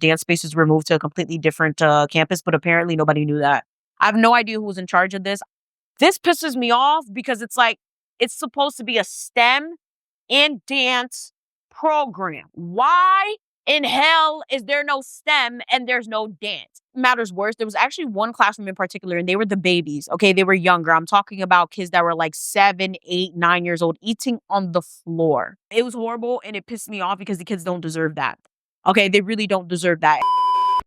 Dance spaces were moved to a completely different campus, but apparently nobody knew that. I have no idea who was in charge of this. This pisses me off because it's like, it's supposed to be a STEM and dance program. Why in hell is there no STEM and there's no dance? Matters worse, there was actually one classroom in particular, and they were the babies. Okay, they were younger. I'm talking about kids that were like 7, 8, 9 years old, eating on the floor. It was horrible, and it pissed me off because the kids don't deserve that. Okay, they really don't deserve that.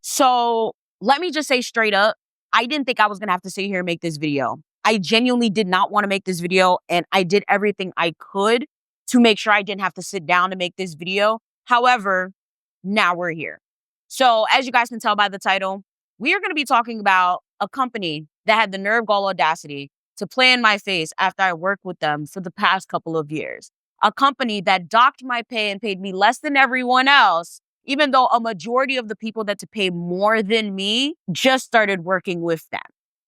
So let me just say straight up, I didn't think I was gonna have to sit here and make this video. I genuinely did not want to make this video, and I did everything I could to make sure I didn't have to sit down to make this video. However, now we're here. So as you guys can tell by the title, we are going to be talking about a company that had the nerve, gall, audacity to play in my face after I worked with them for the past couple of years. A company that docked my pay and paid me less than everyone else, even though a majority of the people that to pay more than me just started working with them.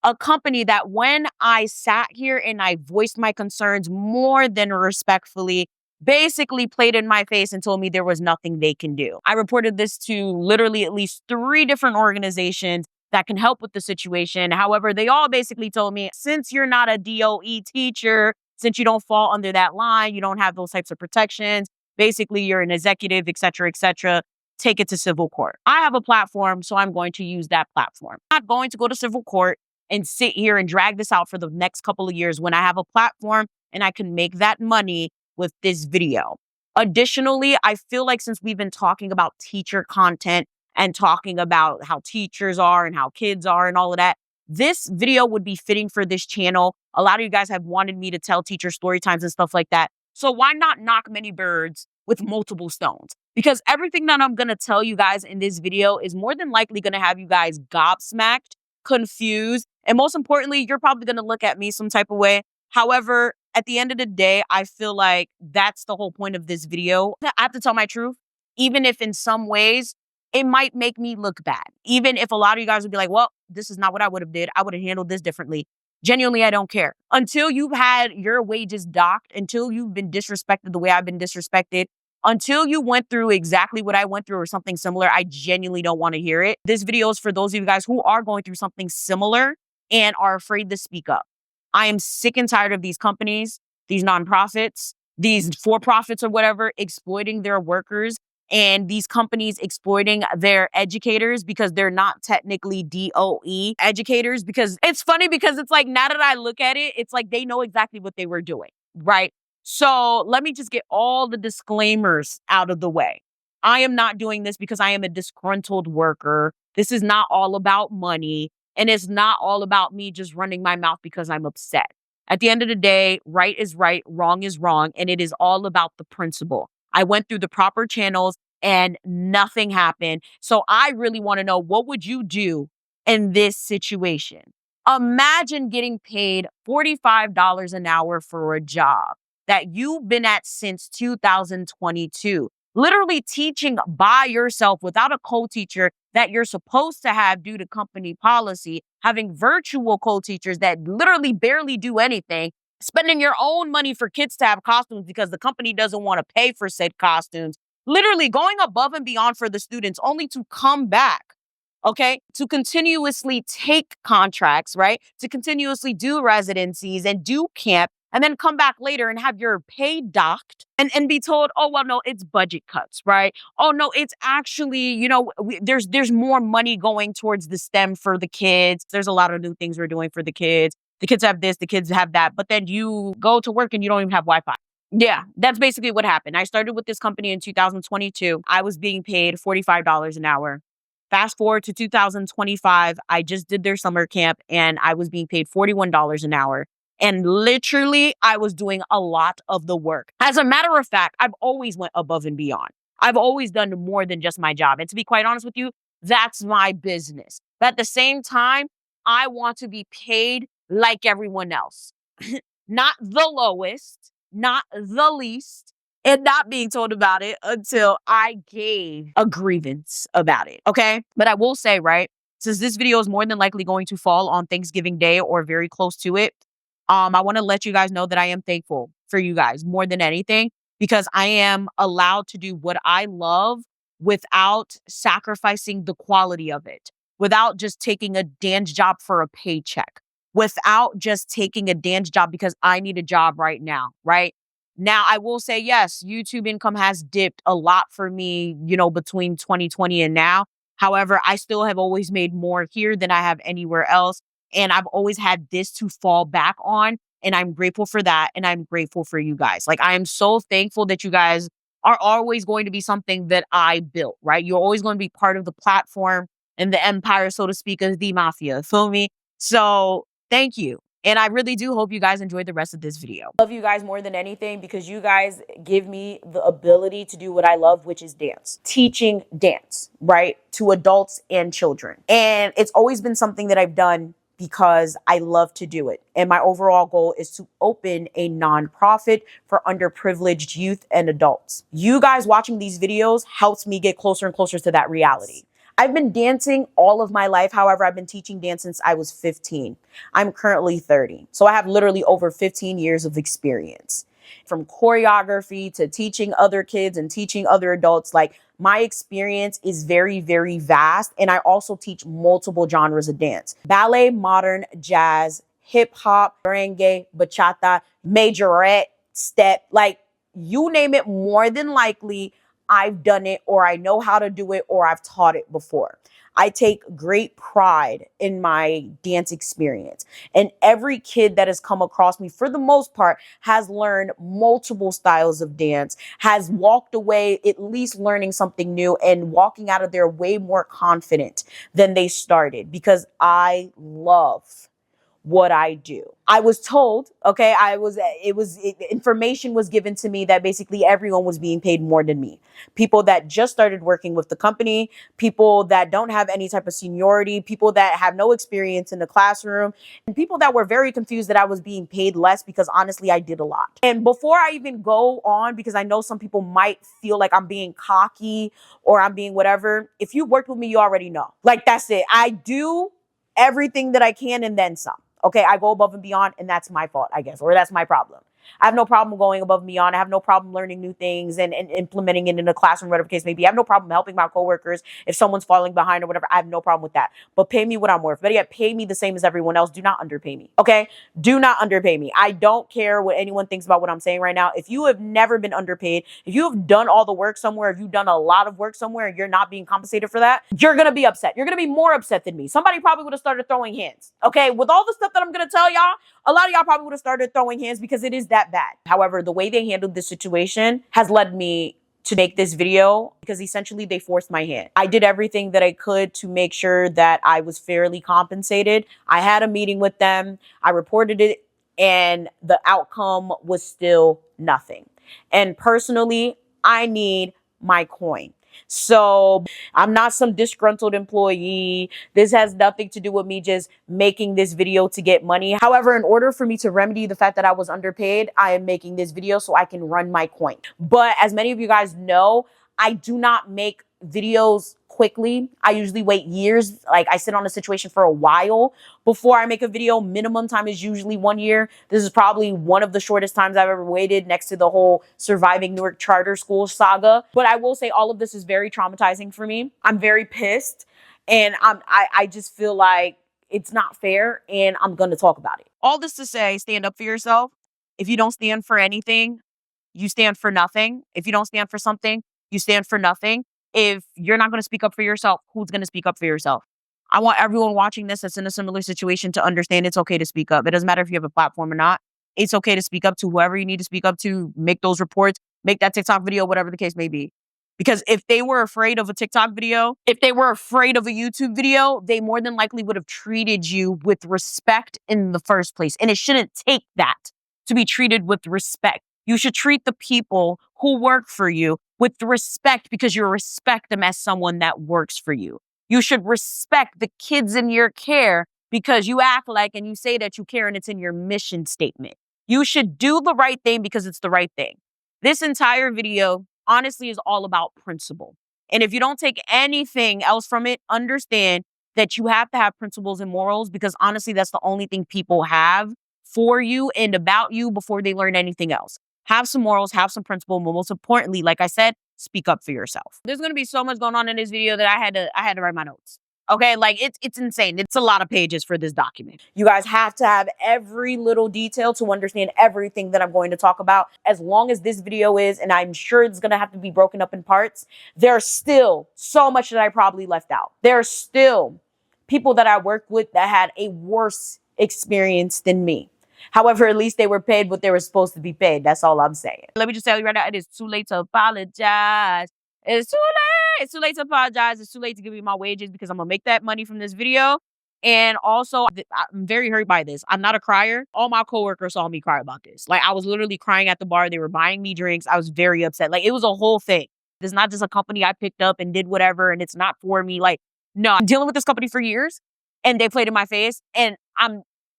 A company that when I sat here and I voiced my concerns more than respectfully, basically played in my face and told me there was nothing they can do. I reported this to literally at least 3 different organizations that can help with the situation. However, they all basically told me, since you're not a DOE teacher, since you don't fall under that line, you don't have those types of protections, basically you're an executive, et cetera, take it to civil court. I have a platform, so I'm going to use that platform. I'm not going to go to civil court and sit here and drag this out for the next couple of years when I have a platform and I can make that money with this video. Additionally, I feel like since we've been talking about teacher content and talking about how teachers are and how kids are and all of that, this video would be fitting for this channel. A lot of you guys have wanted me to tell teacher story times and stuff like that. So why not knock many birds with multiple stones? Because everything that I'm going to tell you guys in this video is more than likely going to have you guys gobsmacked, confused, and most importantly, you're probably going to look at me some type of way. However, at the end of the day, I feel like that's the whole point of this video. I have to tell my truth, even if in some ways it might make me look bad. Even if a lot of you guys would be like, well, this is not what I would have did. I would have handled this differently. Genuinely, I don't care. Until you've had your wages docked, until you've been disrespected the way I've been disrespected, until you went through exactly what I went through or something similar, I genuinely don't want to hear it. This video is for those of you guys who are going through something similar and are afraid to speak up. I am sick and tired of these companies, these nonprofits, these for-profits or whatever, exploiting their workers, and these companies exploiting their educators because they're not technically DOE educators. Because it's funny because it's like, now that I look at it, it's like they know exactly what they were doing, right? So let me just get all the disclaimers out of the way. I am not doing this because I am a disgruntled worker. This is not all about money. And it's not all about me just running my mouth because I'm upset. At the end of the day, right is right, wrong is wrong. And it is all about the principle. I went through the proper channels and nothing happened. So I really want to know, what would you do in this situation? Imagine getting paid $45 an hour for a job that you've been at since 2022. Literally teaching by yourself without a co-teacher that you're supposed to have due to company policy, having virtual co-teachers that literally barely do anything, spending your own money for kids to have costumes because the company doesn't want to pay for said costumes, literally going above and beyond for the students only to come back, okay, to continuously take contracts, right, to continuously do residencies and do camp, and then come back later and have your pay docked and be told, oh, well, no, it's budget cuts, right? Oh, no, it's actually, you know, there's more money going towards the STEM for the kids. There's a lot of new things we're doing for the kids. The kids have this, the kids have that, but then you go to work and you don't even have Wi-Fi. Yeah, that's basically what happened. I started with this company in 2022. I was being paid $45 an hour. Fast forward to 2025, I just did their summer camp and I was being paid $41 an hour. And literally, I was doing a lot of the work. As a matter of fact, I've always went above and beyond. I've always done more than just my job. And to be quite honest with you, that's my business. But at the same time, I want to be paid like everyone else. Not the lowest, not the least, and not being told about it until I gave a grievance about it, okay? But I will say, right, since this video is more than likely going to fall on Thanksgiving Day or very close to it, I want to let you guys know that I am thankful for you guys more than anything because I am allowed to do what I love without sacrificing the quality of it, without just taking a dance job for a paycheck, without just taking a dance job because I need a job right now, right? Now, I will say, yes, YouTube income has dipped a lot for me, between 2020 and now. However, I still have always made more here than I have anywhere else. And I've always had this to fall back on. And I'm grateful for that. And I'm grateful for you guys. Like, I am so thankful that you guys are always going to be something that I built, right? You're always going to be part of the platform and the empire, so to speak, of the mafia. Feel me? So thank you. And I really do hope you guys enjoyed the rest of this video. Love you guys more than anything because you guys give me the ability to do what I love, which is dance. Teaching dance, right? To adults and children. And it's always been something that I've done because I love to do it. And my overall goal is to open a nonprofit for underprivileged youth and adults. You guys watching these videos helps me get closer and closer to that reality. I've been dancing all of my life. However, I've been teaching dance since I was 15. I'm currently 30. So I have literally over 15 years of experience. From choreography to teaching other kids and teaching other adults, like my experience is very, very vast. And I also teach multiple genres of dance: ballet, modern, jazz, hip hop, merengue, bachata, majorette, step, like you name it, more than likely I've done it, or I know how to do it, or I've taught it before. I take great pride in my dance experience. And every kid that has come across me, for the most part, has learned multiple styles of dance, has walked away at least learning something new and walking out of there way more confident than they started, because I love what I do. I was told, okay, information was given to me that basically everyone was being paid more than me. People that just started working with the company, people that don't have any type of seniority, people that have no experience in the classroom, and people that were very confused that I was being paid less because honestly, I did a lot. And before I even go on, because I know some people might feel like I'm being cocky or I'm being whatever, if you worked with me, you already know. Like, that's it. I do everything that I can and then some. Okay, I go above and beyond, and that's my fault, I guess, or that's my problem. I have no problem going above and beyond. I have no problem learning new things and implementing it in the classroom, whatever the case may be. I have no problem helping my coworkers if someone's falling behind or whatever. I have no problem with that. But pay me what I'm worth. But yeah, pay me the same as everyone else. Do not underpay me, okay? Do not underpay me. I don't care what anyone thinks about what I'm saying right now. If you have never been underpaid, if you have done all the work somewhere, if you've done a lot of work somewhere and you're not being compensated for that, you're going to be upset. You're going to be more upset than me. Somebody probably would have started throwing hands, okay? With all the stuff that I'm going to tell y'all, a lot of y'all probably would have started throwing hands because it is that bad. However, the way they handled this situation has led me to make this video because essentially they forced my hand. I did everything that I could to make sure that I was fairly compensated. I had a meeting with them. I reported it, and the outcome was still nothing. And personally, I need my coin. So I'm not some disgruntled employee. This has nothing to do with me just making this video to get money. However, in order for me to remedy the fact that I was underpaid, I am making this video so I can run my coin. But as many of you guys know, I do not make videos quickly. I usually wait years. Like, I sit on a situation for a while before I make a video. Minimum time is usually 1 year. This is probably one of the shortest times I've ever waited, next to the whole surviving Newark charter school saga. But I will say all of this is very traumatizing for me. I'm very pissed, and I just feel like it's not fair, and I'm going to talk about it. All this to say, stand up for yourself. If you don't stand for anything, you stand for nothing. If you don't stand for something, you stand for nothing. If you're not going to speak up for yourself, who's going to speak up for yourself? I want everyone watching this that's in a similar situation to understand it's okay to speak up. It doesn't matter if you have a platform or not. It's okay to speak up to whoever you need to speak up to, make those reports, make that TikTok video, whatever the case may be. Because if they were afraid of a TikTok video, if they were afraid of a YouTube video, they more than likely would have treated you with respect in the first place. And it shouldn't take that to be treated with respect. You should treat the people who work for you with respect because you respect them as someone that works for you. You should respect the kids in your care because you act like and you say that you care and it's in your mission statement. You should do the right thing because it's the right thing. This entire video, honestly, is all about principle. And if you don't take anything else from it, understand that you have to have principles and morals because honestly, that's the only thing people have for you and about you before they learn anything else. Have some morals, have some principle, but most importantly, like I said, speak up for yourself. There's gonna be so much going on in this video that I had to write my notes. Okay, like it's insane. It's a lot of pages for this document. You guys have to have every little detail to understand everything that I'm going to talk about. As long as this video is, and I'm sure it's going to have to be broken up in parts, there's still so much that I probably left out. There's still people that I worked with that had a worse experience than me. However, at least they were paid what they were supposed to be paid. That's all I'm saying. Let me just tell you right now, it is too late to apologize. It's too late. It's too late to apologize. It's too late to give me my wages because I'm going to make that money from this video. And also, I'm very hurt by this. I'm not a crier. All my coworkers saw me cry about this. Like, I was literally crying at the bar. They were buying me drinks. I was very upset. Like, it was a whole thing. It's not just a company I picked up and did whatever, and it's not for me. Like, no, I'm dealing with this company for years, and they played in my face, and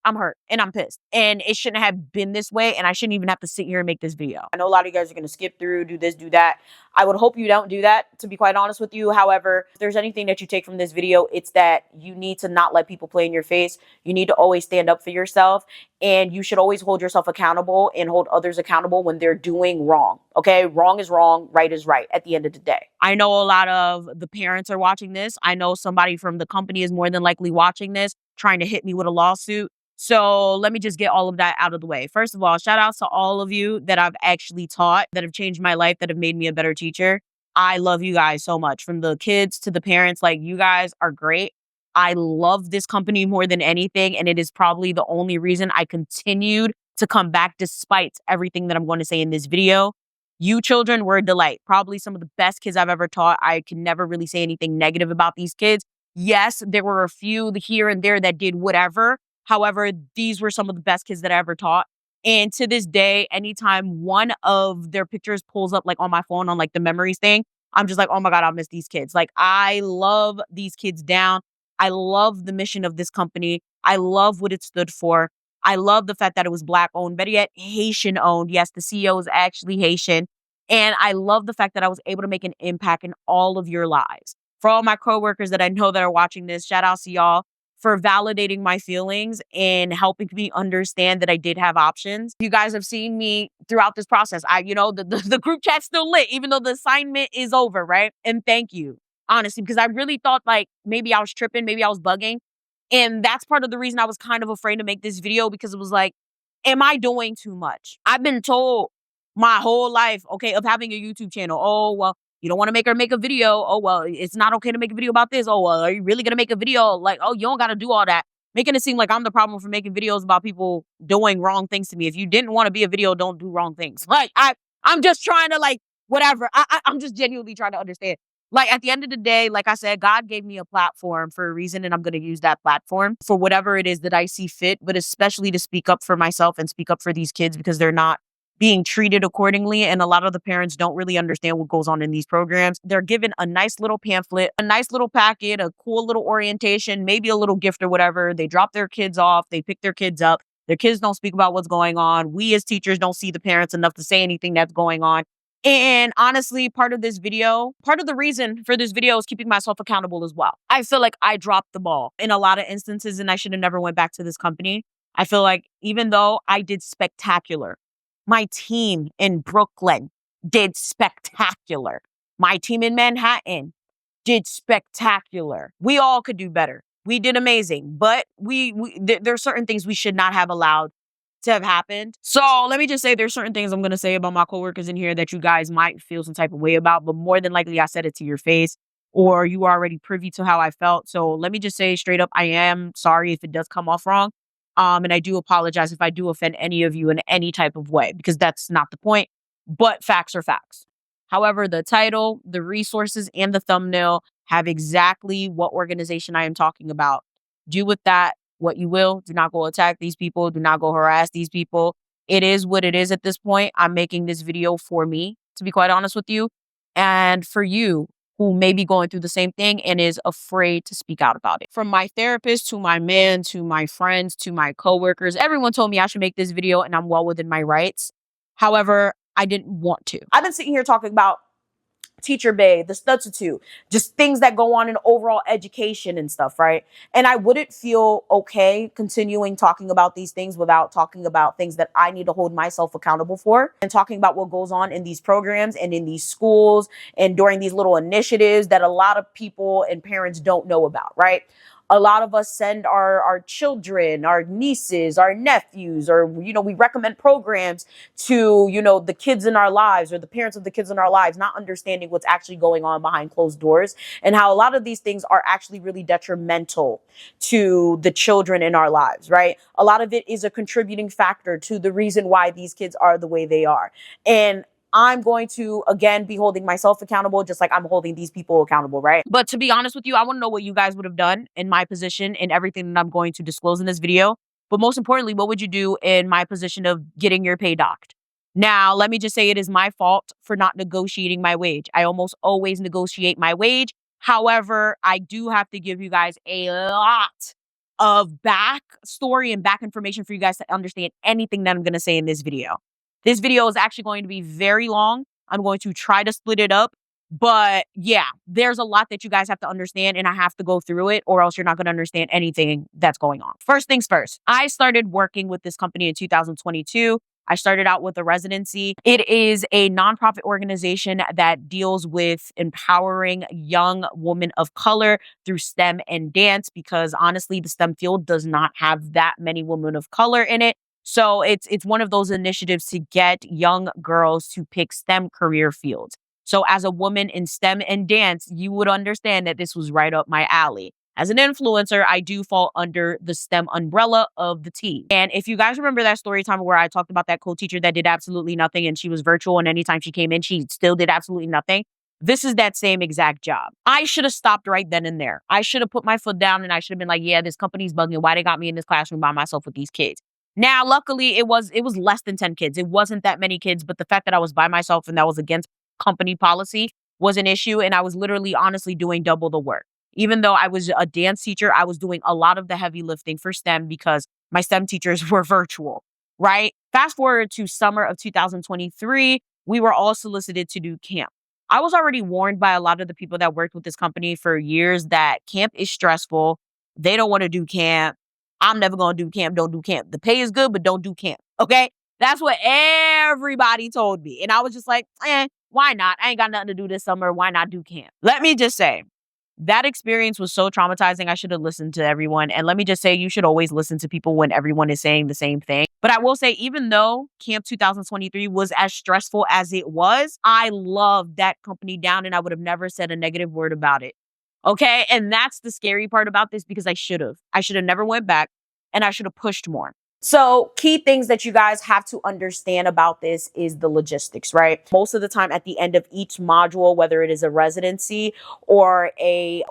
I'm hurt and I'm pissed, and it shouldn't have been this way, and I shouldn't even have to sit here and make this video. I know a lot of you guys are going to skip through, do this, do that. I would hope you don't do that, to be quite honest with you. However, if there's anything that you take from this video, it's that you need to not let people play in your face. You need to always stand up for yourself, and you should always hold yourself accountable and hold others accountable when they're doing wrong. Okay? Wrong is wrong, right is right at the end of the day. I know a lot of the parents are watching this. I know somebody from the company is more than likely watching this, trying to hit me with a lawsuit. So let me just get all of that out of the way. First of all, shout out to all of you that I've actually taught, that have changed my life, that have made me a better teacher. I love you guys so much. From the kids to the parents, like, you guys are great. I love this company more than anything, and it is probably the only reason I continued to come back despite everything that I'm going to say in this video. You children were a delight. Probably some of the best kids I've ever taught. I can never really say anything negative about these kids. Yes, there were a few here and there that did whatever. However, these were some of the best kids that I ever taught. And to this day, anytime one of their pictures pulls up, like, on my phone on, like, the memories thing, I'm just like, oh my God, I'll miss these kids. Like, I love these kids down. I love the mission of this company. I love what it stood for. I love the fact that it was Black owned, better yet, Haitian owned. Yes, the CEO is actually Haitian. And I love the fact that I was able to make an impact in all of your lives. For all my coworkers that I know that are watching this, shout out to y'all for validating my feelings and helping me understand that I did have options. You guys have seen me throughout this process. The group chat's still lit, even though the assignment is over, right? And thank you, honestly, because I really thought, like, maybe I was tripping, maybe I was bugging. And that's part of the reason I was kind of afraid to make this video, because it was like, am I doing too much? I've been told my whole life, okay, of having a YouTube channel, oh, well, you don't want to make her make a video. Oh, well, it's not okay to make a video about this. Oh, well, are you really going to make a video? Like, oh, you don't got to do all that. Making it seem like I'm the problem for making videos about people doing wrong things to me. If you didn't want to be a video, don't do wrong things. Like, I'm just trying to, like, whatever. I'm just genuinely trying to understand. Like, at the end of the day, like I said, God gave me a platform for a reason, and I'm going to use that platform for whatever it is that I see fit, but especially to speak up for myself and speak up for these kids, because they're not being treated accordingly. And a lot of the parents don't really understand what goes on in these programs. They're given a nice little pamphlet, a nice little packet, a cool little orientation, maybe a little gift or whatever. They drop their kids off. They pick their kids up. Their kids don't speak about what's going on. We as teachers don't see the parents enough to say anything that's going on. And honestly, part of the reason for this video is keeping myself accountable as well. I feel like I dropped the ball in a lot of instances, and I should have never went back to this company. I feel like even though I did spectacular, my team in Brooklyn did spectacular. My team in Manhattan did spectacular. We all could do better. We did amazing, but there are certain things we should not have allowed to have happened. So let me just say, there's certain things I'm going to say about my coworkers in here that you guys might feel some type of way about, but more than likely I said it to your face, or you are already privy to how I felt. So let me just say straight up, I am sorry if it does come off wrong. And I do apologize if I do offend any of you in any type of way, because that's not the point. But facts are facts. However, the title, the resources, and the thumbnail have exactly what organization I am talking about. Do with that what you will. Do not go attack these people. Do not go harass these people. It is what it is at this point. I'm making this video for me, to be quite honest with you, and for you who may be going through the same thing and is afraid to speak out about it. From my therapist to my man to my friends to my coworkers, everyone told me I should make this video, and I'm well within my rights. However, I didn't want to. I've been sitting here talking about teacher bay, the substitute, just things that go on in overall education and stuff, right? And I wouldn't feel okay continuing talking about these things without talking about things that I need to hold myself accountable for, and talking about what goes on in these programs and in these schools and during these little initiatives that a lot of people and parents don't know about, right? A lot of us send our children, our nieces, our nephews, or, we recommend programs to, the kids in our lives or the parents of the kids in our lives, not understanding what's actually going on behind closed doors, and how a lot of these things are actually really detrimental to the children in our lives, right? A lot of it is a contributing factor to the reason why these kids are the way they are. And I'm going to, again, be holding myself accountable, just like I'm holding these people accountable, right? But to be honest with you, I want to know what you guys would have done in my position and everything that I'm going to disclose in this video. But most importantly, what would you do in my position of getting your pay docked? Now, let me just say it is my fault for not negotiating my wage. I almost always negotiate my wage. However, I do have to give you guys a lot of back story and back information for you guys to understand anything that I'm going to say in this video. This video is actually going to be very long. I'm going to try to split it up. But yeah, there's a lot that you guys have to understand, and I have to go through it, or else you're not going to understand anything that's going on. First things first, I started working with this company in 2022. I started out with a residency. It is a nonprofit organization that deals with empowering young women of color through STEM and dance, because honestly, the STEM field does not have that many women of color in it. So it's one of those initiatives to get young girls to pick STEM career fields. So as a woman in STEM and dance, you would understand that this was right up my alley. As an influencer, I do fall under the STEM umbrella of the T. And if you guys remember that story time where I talked about that co-teacher that did absolutely nothing, and she was virtual, and anytime she came in, she still did absolutely nothing. This is that same exact job. I should have stopped right then and there. I should have put my foot down, and I should have been like, yeah, this company's bugging. Why they got me in this classroom by myself with these kids? Now, luckily, it was less than 10 kids. It wasn't that many kids, but the fact that I was by myself and that was against company policy was an issue. And I was literally, honestly, doing double the work. Even though I was a dance teacher, I was doing a lot of the heavy lifting for STEM because my STEM teachers were virtual, right? Fast forward to summer of 2023, we were all solicited to do camp. I was already warned by a lot of the people that worked with this company for years that camp is stressful. They don't want to do camp. I'm never going to do camp. Don't do camp. The pay is good, but don't do camp. Okay. That's what everybody told me. And I was just like, why not? I ain't got nothing to do this summer. Why not do camp? Let me just say that experience was so traumatizing. I should have listened to everyone. And let me just say, you should always listen to people when everyone is saying the same thing. But I will say, even though Camp 2023 was as stressful as it was, I loved that company down, and I would have never said a negative word about it. Okay. And that's the scary part about this, because I should have never went back, and I should have pushed more. So key things that you guys have to understand about this is the logistics, right? Most of the time at the end of each module, whether it is a residency or a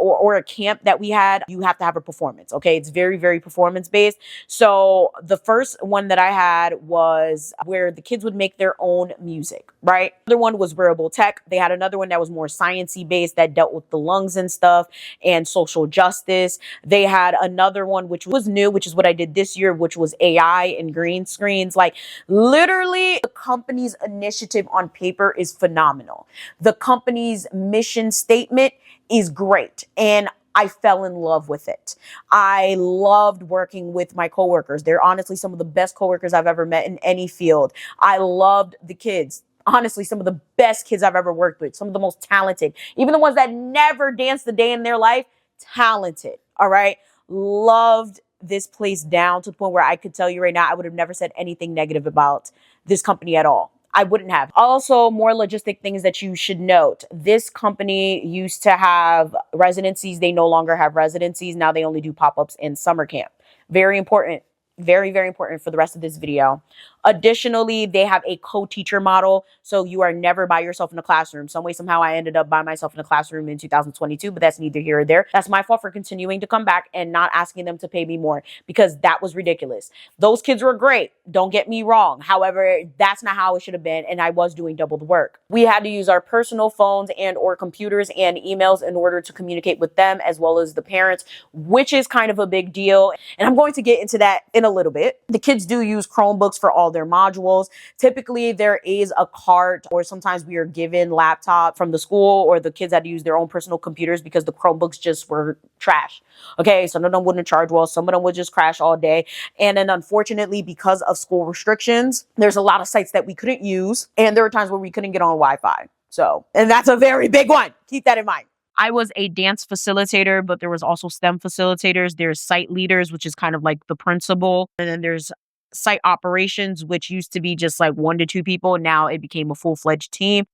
camp that we had, you have to have a performance. Okay. It's very, very performance based. So the first one that I had was where the kids would make their own music, right? The other one was wearable tech. They had another one that was more sciencey based, that dealt with the lungs and stuff and social justice. They had another one which was new, which is what I did this year, which was AI and green screens. Like, literally, the company's initiative on paper is phenomenal. The company's mission statement is great, and I fell in love with it. I loved working with my coworkers. They're honestly some of the best coworkers I've ever met in any field. I loved the kids. Honestly, some of the best kids I've ever worked with, some of the most talented, even the ones that never danced a day in their life, talented. All right. Loved this place down to the point where I could tell you right now, I would have never said anything negative about this company at all. I wouldn't have. Also, more logistic things that you should note. This company used to have residencies. They no longer have residencies. Now they only do pop-ups in summer camp. Very important. Very, very important for the rest of this video. Additionally, they have a co-teacher model. So you are never by yourself in a classroom. Some way, somehow I ended up by myself in a classroom in 2022, but that's neither here or there. That's my fault for continuing to come back and not asking them to pay me more, because that was ridiculous. Those kids were great. Don't get me wrong. However, that's not how it should have been. And I was doing double the work. We had to use our personal phones and or computers and emails in order to communicate with them as well as the parents, which is kind of a big deal. And I'm going to get into that in a little bit. The kids do use Chromebooks for all their modules. Typically, there is a cart, or sometimes we are given laptop from the school, or the kids had to use their own personal computers because the Chromebooks just were trash. Okay, some of them wouldn't charge well, some of them would just crash all day. And then unfortunately, because of school restrictions, there's a lot of sites that we couldn't use, and there were times where we couldn't get on Wi-Fi. So, and that's a very big one. Keep that in mind. I was a dance facilitator, but there was also STEM facilitators. There's site leaders, which is kind of like the principal. And then there's site operations, which used to be just like 1 to 2 people. Now it became a full-fledged team.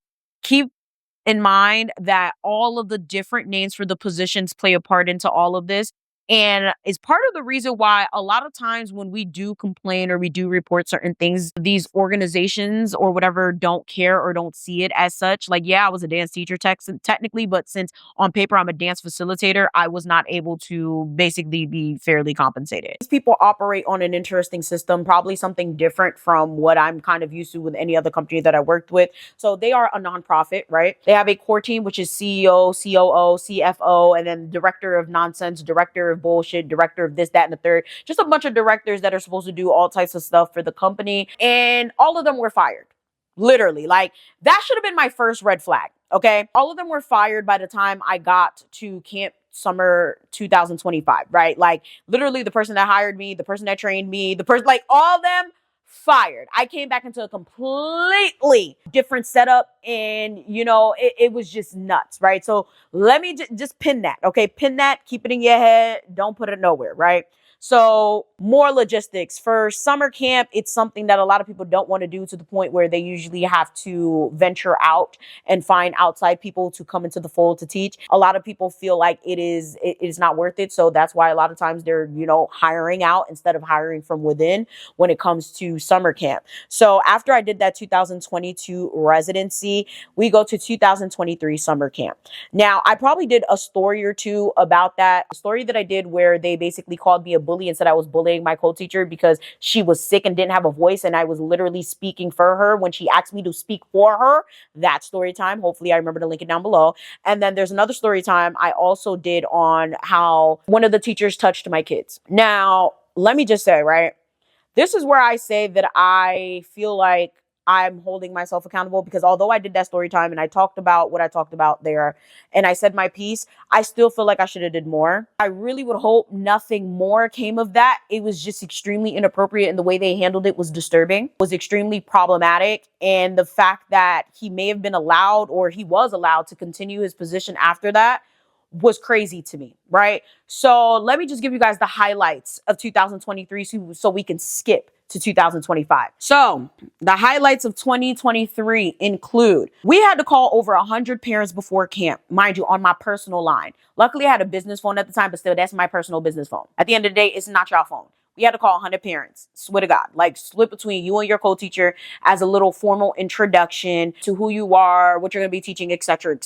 Keep in mind that all of the different names for the positions play a part into all of this. And it's part of the reason why a lot of times when we do complain or we do report certain things, these organizations or whatever don't care or don't see it as such. Like, yeah, I was a dance teacher technically, but since on paper I'm a dance facilitator, I was not able to basically be fairly compensated. These people operate on an interesting system, probably something different from what I'm kind of used to with any other company that I worked with. So they are a nonprofit, right? They have a core team, which is CEO, COO, CFO, and then director of nonsense, director of bullshit, director of this, that, and the third. Just a bunch of directors that are supposed to do all types of stuff for the company. And all of them were fired. Literally. Like, that should have been my first red flag. Okay. All of them were fired by the time I got to camp summer 2025, right? Like, literally the person that hired me, the person that trained me, the person, like, all of them fired. I came back into a completely different setup, and it was just nuts, right? So let me just pin that. Okay. Pin that, keep it in your head. Don't put it nowhere, right? So more logistics for summer camp. It's something that a lot of people don't want to do, to the point where they usually have to venture out and find outside people to come into the fold to teach. A lot of people feel like it is not worth it. So that's why a lot of times they're, hiring out instead of hiring from within when it comes to summer camp. So after I did that 2022 residency, we go to 2023 summer camp. Now, I probably did a story or two about that. A story that I did where they basically called me a bully and said I was bullying my co-teacher because she was sick and didn't have a voice, and I was literally speaking for her when she asked me to speak for her. That story time. Hopefully I remember to link it down below. And then there's another story time I also did on how one of the teachers touched my kids. Now, let me just say, right? This is where I say that I feel like I'm holding myself accountable, because although I did that story time and I talked about what I talked about there and I said my piece, I still feel like I should have did more. I really would hope nothing more came of that. It was just extremely inappropriate, and the way they handled it was disturbing, was extremely problematic. And the fact that he may have been allowed, or he was allowed, to continue his position after that was crazy to me, right? So let me just give you guys the highlights of 2023 so we can skip to 2025. So the highlights of 2023 include, we had to call over 100 parents before camp, mind you, on my personal line. Luckily, I had a business phone at the time, but still, that's my personal business phone. At the end of the day, it's not your phone. We had to call 100 parents, swear to God, like split between you and your co-teacher as a little formal introduction to who you are, what you're going to be teaching, etc.,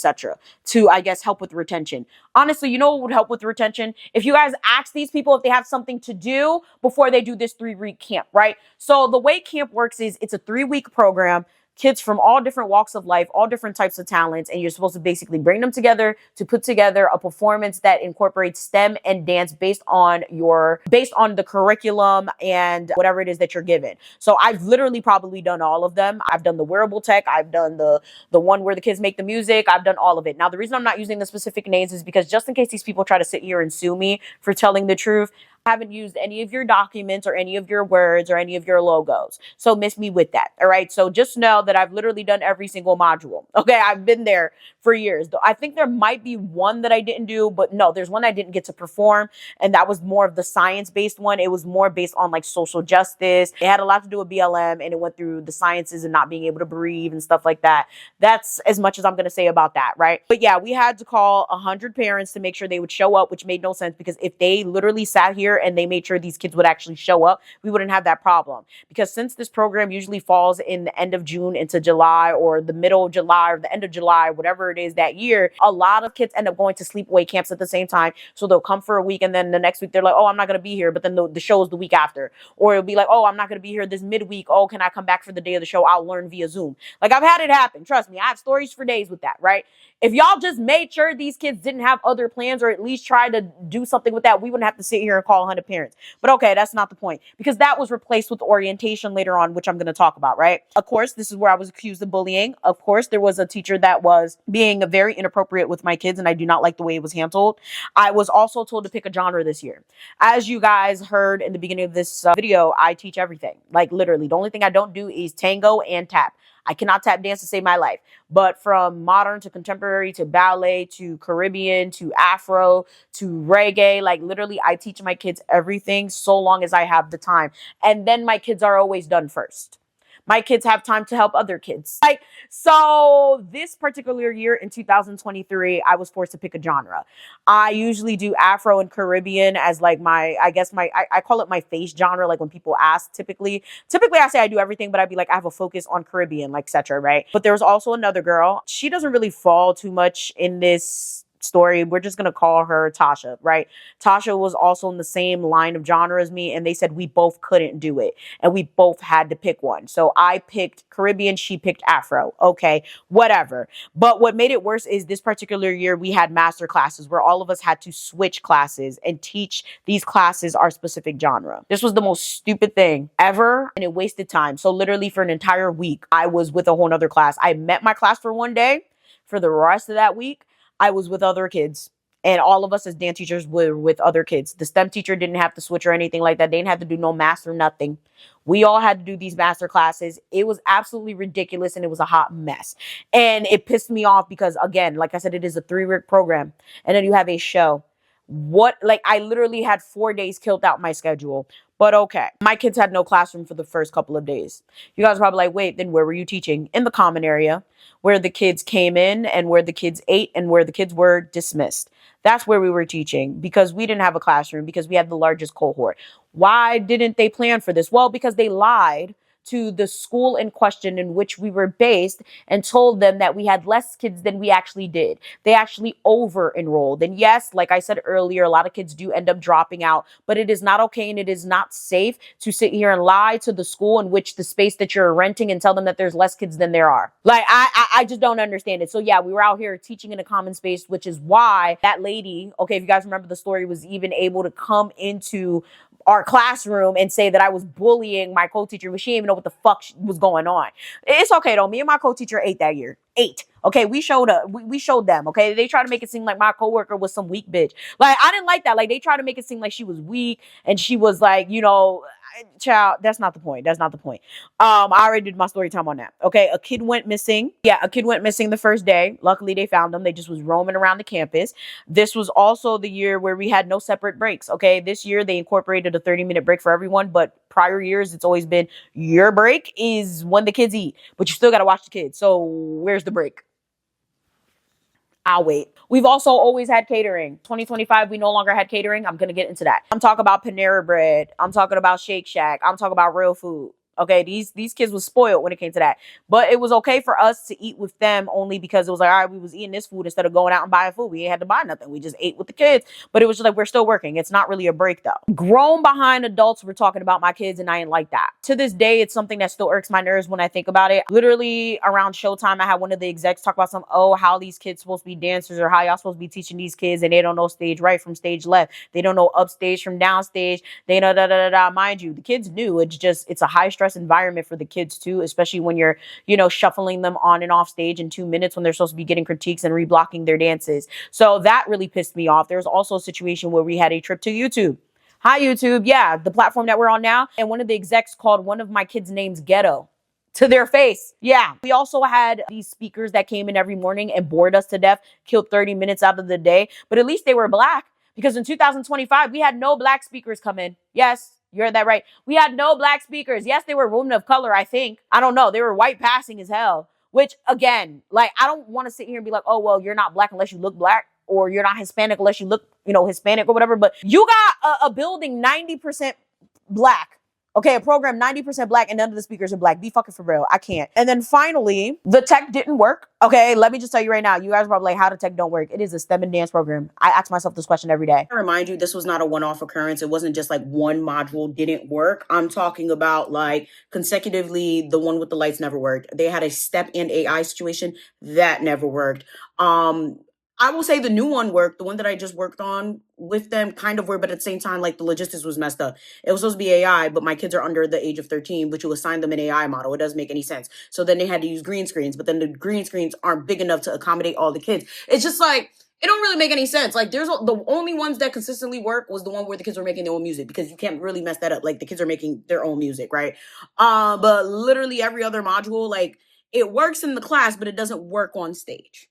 to, I guess, help with retention. Honestly, you know what would help with retention? If you guys ask these people if they have something to do before they do this 3-week camp, right? So the way camp works is it's a 3-week program. Kids from all different walks of life, all different types of talents, and you're supposed to basically bring them together to put together a performance that incorporates STEM and dance based on the curriculum and whatever it is that you're given. So I've literally probably done all of them. I've done the wearable tech, I've done the one where the kids make the music, I've done all of it. Now, the reason I'm not using the specific names is because just in case these people try to sit here and sue me for telling the truth, I haven't used any of your documents or any of your words or any of your logos. So miss me with that. All right. So just know that I've literally done every single module. Okay. I've been there for years. I think there might be one that I didn't do, but no, there's one I didn't get to perform. And that was more of the science-based one. It was more based on like social justice. It had a lot to do with BLM, and it went through the sciences and not being able to breathe and stuff like that. That's as much as I'm going to say about that. Right. But yeah, we had to call 100 parents to make sure they would show up, which made no sense, because if they literally sat here and they made sure these kids would actually show up, we wouldn't have that problem. Because since this program usually falls in the end of June into July, or the middle of July, or the end of July, whatever it is that year, a lot of kids end up going to sleepaway camps at the same time. So they'll come for a week, and then the next week they're like, oh, I'm not going to be here. But then the show is the week after. Or it'll be like, oh, I'm not going to be here this midweek. Oh, can I come back for the day of the show? I'll learn via Zoom. Like, I've had it happen. Trust me. I have stories for days with that, right? If y'all just made sure these kids didn't have other plans, or at least try to do something with that, we wouldn't have to sit here and call all 100 parents. But okay, that's not the point, because that was replaced with orientation later on, which I'm going to talk about, right? Of course, this is where I was accused of bullying. Of course, there was a teacher that was being very inappropriate with my kids, and I do not like the way it was handled. I was also told to pick a genre this year. As you guys heard in the beginning of this video, I teach everything. Like literally, the only thing I don't do is tango and tap. I cannot tap dance to save my life. But from modern to contemporary to ballet to Caribbean to Afro to reggae, like literally I teach my kids everything so long as I have the time. And then my kids are always done first. My kids have time to help other kids. Like, so this particular year in 2023, I was forced to pick a genre. I usually do Afro and Caribbean as like my, I call it my face genre. Like when people ask, typically I say I do everything, but I'd be like, I have a focus on Caribbean, like etc. Right? But there was also another girl. She doesn't really fall too much in this story. We're just going to call her Tasha, right? Tasha was also in the same line of genre as me, and they said we both couldn't do it, and we both had to pick one. So I picked Caribbean, she picked Afro. Okay, whatever. But what made it worse is this particular year we had master classes where all of us had to switch classes and teach these classes our specific genre. This was the most stupid thing ever, and it wasted time. So literally for an entire week, I was with a whole nother class. I met my class for one day. For the rest of that week, I was with other kids, and all of us as dance teachers were with other kids. The STEM teacher didn't have to switch or anything like that. They didn't have to do no master, nothing. We all had to do these master classes. It was absolutely ridiculous, and it was a hot mess. And it pissed me off because, again, like I said, it is a 3-week program, and then you have a show. I literally had 4 days killed out my schedule. But okay, my kids had no classroom for the first couple of days. You guys are probably like, wait, then where were you teaching? In the common area, where the kids came in and where the kids ate and where the kids were dismissed. That's where we were teaching, because we didn't have a classroom, because we had the largest cohort. Why didn't they plan for this? Well, because they lied to the school in question in which we were based and told them that we had less kids than we actually did. They actually over-enrolled. And yes, like I said earlier, a lot of kids do end up dropping out, but it is not okay and it is not safe to sit here and lie to the school in which the space that you're renting and tell them that there's less kids than there are. Like, I just don't understand it. So yeah, we were out here teaching in a common space, which is why that lady, okay, if you guys remember the story, was even able to come into our classroom and say that I was bullying my co-teacher, but she didn't even know what the fuck was going on. It's okay though. Me and my co-teacher ate that year. Okay, we showed up. We showed them. Okay, they tried to make it seem like my coworker was some weak bitch. Like, I didn't like that. Like, they tried to make it seem like she was weak and she was like, child, that's not the point. That's not the point. I already did my story time on that. Okay, a kid went missing. Yeah, a kid went missing the first day. Luckily, they found him. They just was roaming around the campus. This was also the year where we had no separate breaks. Okay, this year they incorporated a 30-minute break for everyone, but prior years it's always been your break is when the kids eat, but you still got to watch the kids. So where's the break? I'll wait. We've also always had catering. 2025, we no longer had catering. I'm going to get into that. I'm talking about Panera Bread. I'm talking about Shake Shack. I'm talking about real food. Okay, these kids was spoiled when it came to that. But it was okay for us to eat with them only because it was like, all right, we was eating this food instead of going out and buying food. We ain't had to buy nothing. We just ate with the kids. But it was just like, we're still working. It's not really a break though. Grown behind adults were talking about my kids, and I ain't like that. To this day, it's something that still irks my nerves when I think about it. Literally around showtime, I had one of the execs talk about how these kids supposed to be dancers, or how y'all supposed to be teaching these kids and they don't know stage right from stage left. They don't know upstage from downstage. They know Mind you, the kids knew. It's a high stress environment for the kids too, especially when you're, shuffling them on and off stage in 2 minutes when they're supposed to be getting critiques and reblocking their dances. So that really pissed me off. There's also a situation where we had a trip to YouTube. Hi, YouTube. Yeah, the platform that we're on now. And one of the execs called one of my kids' names Ghetto to their face. Yeah. We also had these speakers that came in every morning and bored us to death, killed 30 minutes out of the day. But at least they were black, because in 2025, we had no black speakers come in. Yes. You heard that right. We had no black speakers. Yes, they were women of color, I think. I don't know. They were white passing as hell. Which, again, like, I don't want to sit here and be like, oh, well, you're not black unless you look black. Or you're not Hispanic unless you look, Hispanic or whatever. But you got a building 90% black. Okay, a program 90% black and none of the speakers are black. Be fucking for real. I can't. And then finally, the tech didn't work. Okay, let me just tell you right now. You guys are probably like, how the tech don't work? It is a STEM and dance program. I ask myself this question every day. I remind you, this was not a one-off occurrence. It wasn't just like one module didn't work. I'm talking about like consecutively, the one with the lights never worked. They had a STEP and AI situation that never worked. I will say the new one worked. The one that I just worked on with them kind of worked, but at the same time, like the logistics was messed up. It was supposed to be AI, but my kids are under the age of 13, which you assign them an AI model. It doesn't make any sense. So then they had to use green screens, but then the green screens aren't big enough to accommodate all the kids. It's just like, it don't really make any sense. Like there's the only ones that consistently work was the one where the kids were making their own music, because you can't really mess that up. Like the kids are making their own music, right? But literally every other module, like it works in the class, but it doesn't work on stage.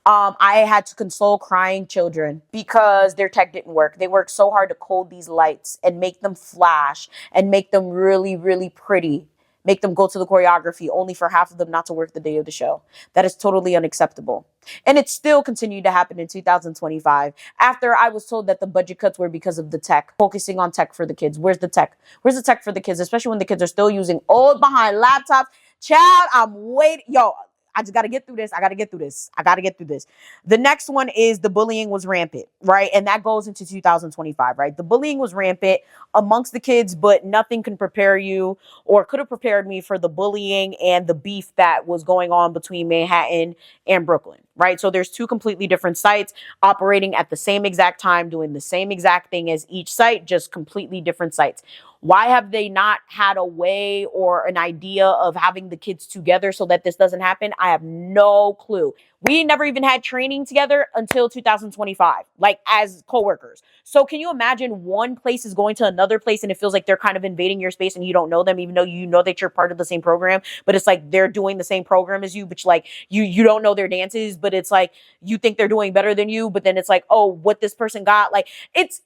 I had to console crying children because their tech didn't work. They worked so hard to code these lights and make them flash and make them really, really pretty, make them go to the choreography, only for half of them not to work the day of the show. That is totally unacceptable. And it still continued to happen in 2025 after I was told that the budget cuts were because of the tech, focusing on tech for the kids. Where's the tech? Where's the tech for the kids, especially when the kids are still using old behind laptops? Child, I'm waiting. Yo, I just got to get through this. I got to get through this. I got to get through this. The next one is the bullying was rampant, right? And that goes into 2025, right? The bullying was rampant amongst the kids, but nothing can prepare you or could have prepared me for the bullying and the beef that was going on between Manhattan and Brooklyn, right? So there's two completely different sites operating at the same exact time, doing the same exact thing as each site, just completely different sites. Why have they not had a way or an idea of having the kids together so that this doesn't happen? I have no clue. We never even had training together until 2025, like as coworkers. So can you imagine one place is going to another place and it feels like they're kind of invading your space and you don't know them, even though you know that you're part of the same program, but it's like they're doing the same program as you, but like you don't know their dances, but it's like you think they're doing better than you, but then it's like, oh, what this person got, like it's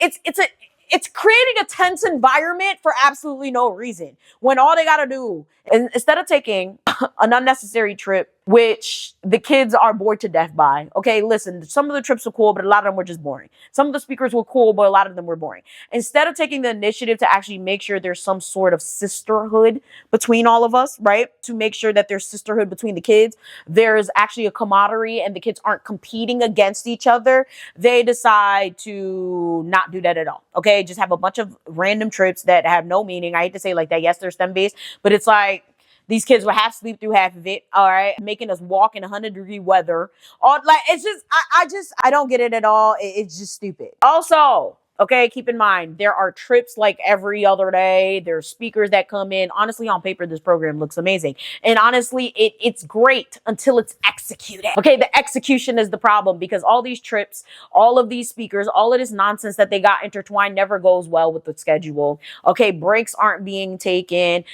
creating a tense environment for absolutely no reason when all they got to do is, instead of taking an unnecessary trip, which the kids are bored to death by. Okay, listen, some of the trips were cool, but a lot of them were just boring. Some of the speakers were cool, but a lot of them were boring. Instead of taking the initiative to actually make sure there's some sort of sisterhood between all of us, right? To make sure that there's sisterhood between the kids, there's actually a camaraderie and the kids aren't competing against each other. They decide to not do that at all. Okay, just have a bunch of random trips that have no meaning. I hate to say it like that. Yes, they're STEM based, but it's like, these kids will half sleep through half of it, all right? Making us walk in 100-degree weather. Or, like, it's just, I don't get it at all. It's just stupid. Also, okay, keep in mind, there are trips like every other day. There's speakers that come in. Honestly, on paper, this program looks amazing. And honestly, it's great until it's executed. Okay, the execution is the problem because all these trips, all of these speakers, all of this nonsense that they got intertwined never goes well with the schedule. Okay, breaks aren't being taken.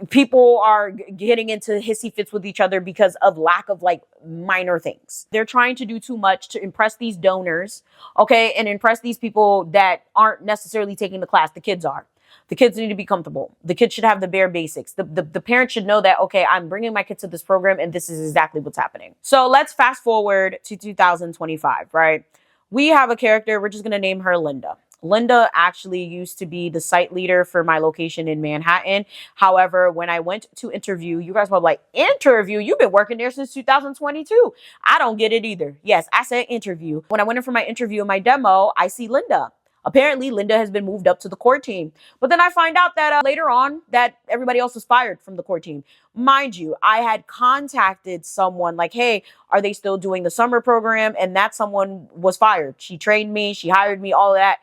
People are getting into hissy fits with each other because of lack of like minor things. They're trying to do too much to impress these donors, okay, and impress these people that aren't necessarily taking the class. The kids are. The kids need to be comfortable. The kids should have the bare basics. The parents should know that, okay, I'm bringing my kids to this program and this is exactly what's happening. So let's fast forward to 2025, right? We have a character, we're just going to name her Linda. Linda actually used to be the site leader for my location in Manhattan. However, when I went to interview, you guys were like, interview? You've been working there since 2022. I don't get it either. Yes, I said interview. When I went in for my interview and my demo, I see Linda. Apparently, Linda has been moved up to the core team. But then I find out that later on that everybody else was fired from the core team. Mind you, I had contacted someone like, hey, are they still doing the summer program? And that someone was fired. She trained me. She hired me, all of that.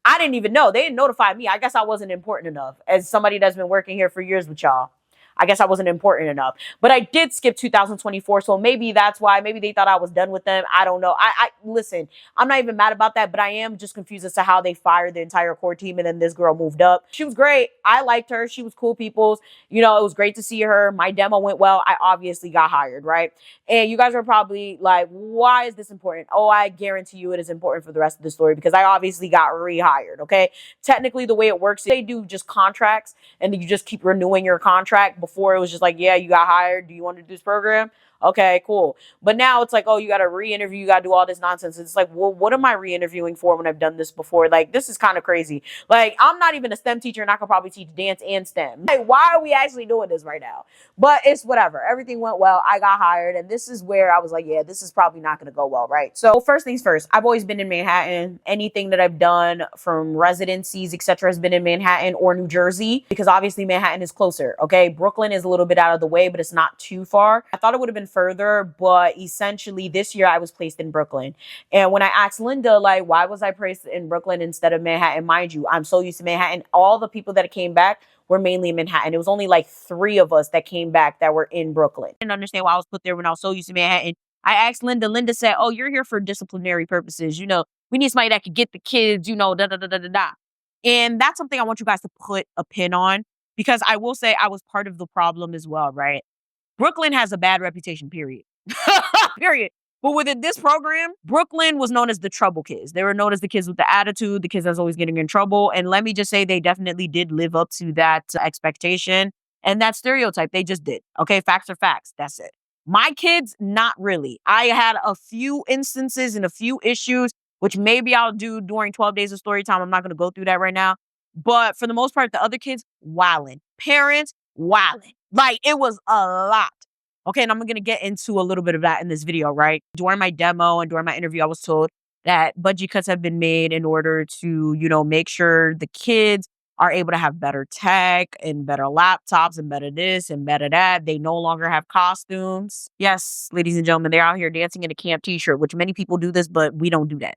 I didn't even know. They didn't notify me. I guess I wasn't important enough as somebody that's been working here for years with y'all. I guess I wasn't important enough. But I did skip 2024, so maybe that's why. Maybe they thought I was done with them. I don't know. Listen, I'm not even mad about that, but I am just confused as to how they fired the entire core team and then this girl moved up. She was great. I liked her. She was cool people's. You know, it was great to see her. My demo went well. I obviously got hired, right? And you guys are probably like, why is this important? Oh, I guarantee you it is important for the rest of the story because I obviously got rehired, okay? Technically, the way it works, they do just contracts and then you just keep renewing your contract. Before it was just like, yeah, you got hired. Do you want to do this program? Okay, cool. But now it's like, oh, you got to re-interview. You got to do all this nonsense. It's like, well, what am I re-interviewing for when I've done this before? Like, this is kind of crazy. Like, I'm not even a STEM teacher and I could probably teach dance and STEM. Like, why are we actually doing this right now? But it's whatever. Everything went well. I got hired. And this is where I was like, yeah, this is probably not going to go well, right? So first things first, I've always been in Manhattan. Anything that I've done from residencies, etc., has been in Manhattan or New Jersey because obviously Manhattan is closer, okay? Brooklyn is a little bit out of the way, but it's not too far. I thought it would have been further, but essentially this year I was placed in Brooklyn. And when I asked Linda, like, why was I placed in Brooklyn instead of Manhattan? Mind you, I'm so used to Manhattan. All the people that came back were mainly in Manhattan. It was only like 3 of us that came back that were in Brooklyn. I didn't understand why I was put there when I was so used to Manhattan. I asked Linda. Linda said, oh, you're here for disciplinary purposes. You know, we need somebody that could get the kids, you know, da da da da da da. And that's something I want you guys to put a pin on, because I will say I was part of the problem as well, right? Brooklyn has a bad reputation, period. Period. But within this program, Brooklyn was known as the trouble kids. They were known as the kids with the attitude, the kids that's always getting in trouble. And let me just say, they definitely did live up to that expectation and that stereotype. They just did. Okay, facts are facts. That's it. My kids, not really. I had a few instances and a few issues, which maybe I'll do during 12 days of story time. I'm not going to go through that right now. But for the most part, the other kids, wildin'. Parents, wildin'. Like, it was a lot. Okay, and I'm going to get into a little bit of that in this video, right? During my demo and during my interview, I was told that budget cuts have been made in order to, you know, make sure the kids are able to have better tech and better laptops and better this and better that. They no longer have costumes. Yes, ladies and gentlemen, they're out here dancing in a camp t-shirt, which many people do this, but we don't do that.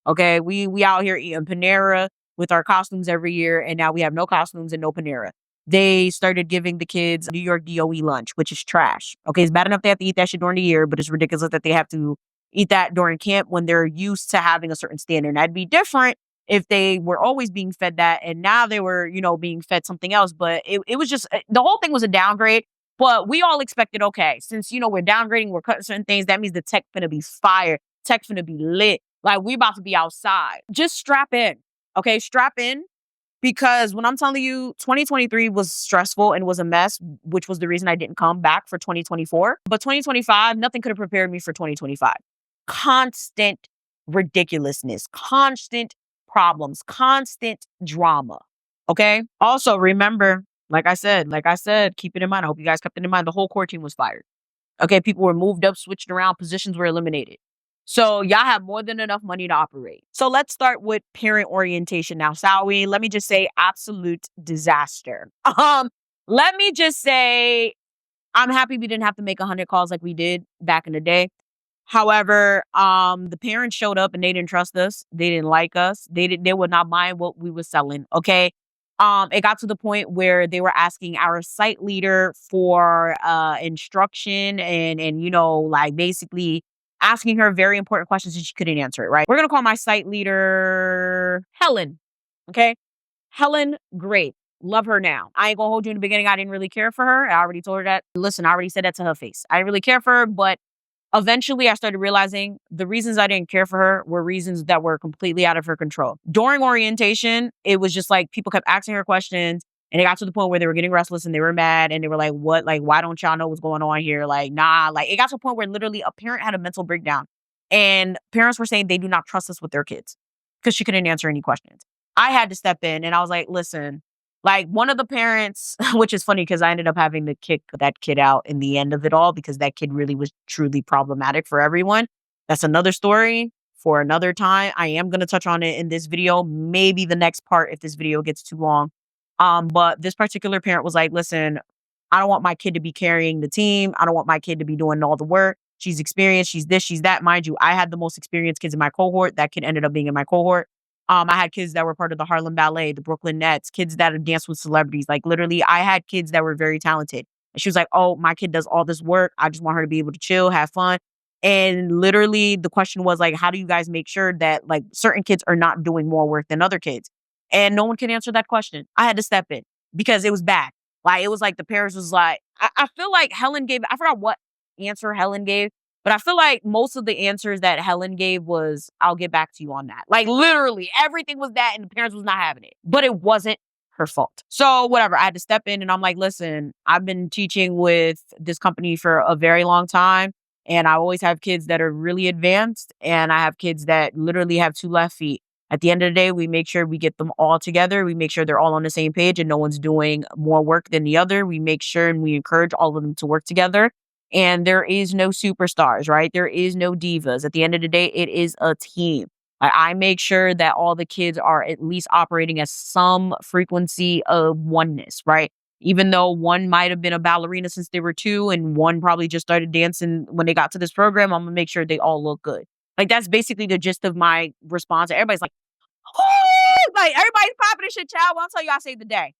Okay, we out here eating Panera with our costumes every year, and now we have no costumes and no Panera. They started giving the kids New York DOE lunch, which is trash. Okay, it's bad enough they have to eat that shit during the year, but it's ridiculous that they have to eat that during camp when they're used to having a certain standard. And that'd be different if they were always being fed that and now they were, you know, being fed something else. But it was just, the whole thing was a downgrade. But we all expected, okay, since, you know, we're downgrading, we're cutting certain things, that means the tech finna be fire. Tech finna be lit. Like, we about to be outside. Just strap in. Okay, strap in. Because when I'm telling you, 2023 was stressful and was a mess, which was the reason I didn't come back for 2024. But 2025, nothing could have prepared me for 2025. Constant ridiculousness, constant problems, constant drama. Okay? Also, remember, like I said, keep it in mind. I hope you guys kept it in mind. The whole core team was fired. Okay? People were moved up, switched around, positions were eliminated. So y'all have more than enough money to operate. So let's start with parent orientation now, shall we? Let me just say absolute disaster. Let me just say I'm happy we didn't have to make 100 calls like we did back in the day. However, the parents showed up and they didn't trust us. They didn't like us. They were not buying what we were selling. Okay. It got to the point where they were asking our site leader for instruction and you know, like basically asking her very important questions and she couldn't answer it, right? We're going to call my site leader Helen. Okay. Helen, great. Love her now. I ain't going to hold you in the beginning. I didn't really care for her. I already told her that. Listen, I already said that to her face. I didn't really care for her, but eventually I started realizing the reasons I didn't care for her were reasons that were completely out of her control. During orientation, it was just like people kept asking her questions. And it got to the point where they were getting restless and they were mad and they were like, what? Like, why don't y'all know what's going on here? Like, nah, like it got to a point where literally a parent had a mental breakdown and parents were saying they do not trust us with their kids because she couldn't answer any questions. I had to step in and I was like, listen, like one of the parents, which is funny because I ended up having to kick that kid out in the end of it all because that kid really was truly problematic for everyone. That's another story for another time. I am going to touch on it in this video, maybe the next part if this video gets too long. But this particular parent was like, listen, I don't want my kid to be carrying the team. I don't want my kid to be doing all the work. She's experienced. She's this, she's that. Mind you, I had the most experienced kids in my cohort. That kid ended up being in my cohort. I had kids that were part of the Harlem Ballet, the Brooklyn Nets, kids that had danced with celebrities. Like literally, I had kids that were very talented. And she was like, oh, my kid does all this work. I just want her to be able to chill, have fun. And literally the question was like, how do you guys make sure that like certain kids are not doing more work than other kids? And no one can answer that question. I had to step in because it was bad. Like, it was like the parents was like, I feel like Helen gave, I forgot what answer Helen gave, but I feel like most of the answers that Helen gave was, I'll get back to you on that. Like literally everything was that and the parents was not having it, but it wasn't her fault. So whatever, I had to step in and I'm like, listen, I've been teaching with this company for a very long time. And I always have kids that are really advanced and I have kids that literally have 2 left feet. At the end of the day, we make sure we get them all together. We make sure they're all on the same page and no one's doing more work than the other. We make sure and we encourage all of them to work together. And there is no superstars, right? There is no divas. At the end of the day, it is a team. I make sure that all the kids are at least operating at some frequency of oneness, right? even though one might have been a ballerina since they were 2 and one probably just started dancing when they got to this program. I'm gonna make sure they all look good. Like, that's basically the gist of my response. Everybody's like, "Oh!" Like, everybody's popping this shit, child. Well, I'll tell you, I saved the day.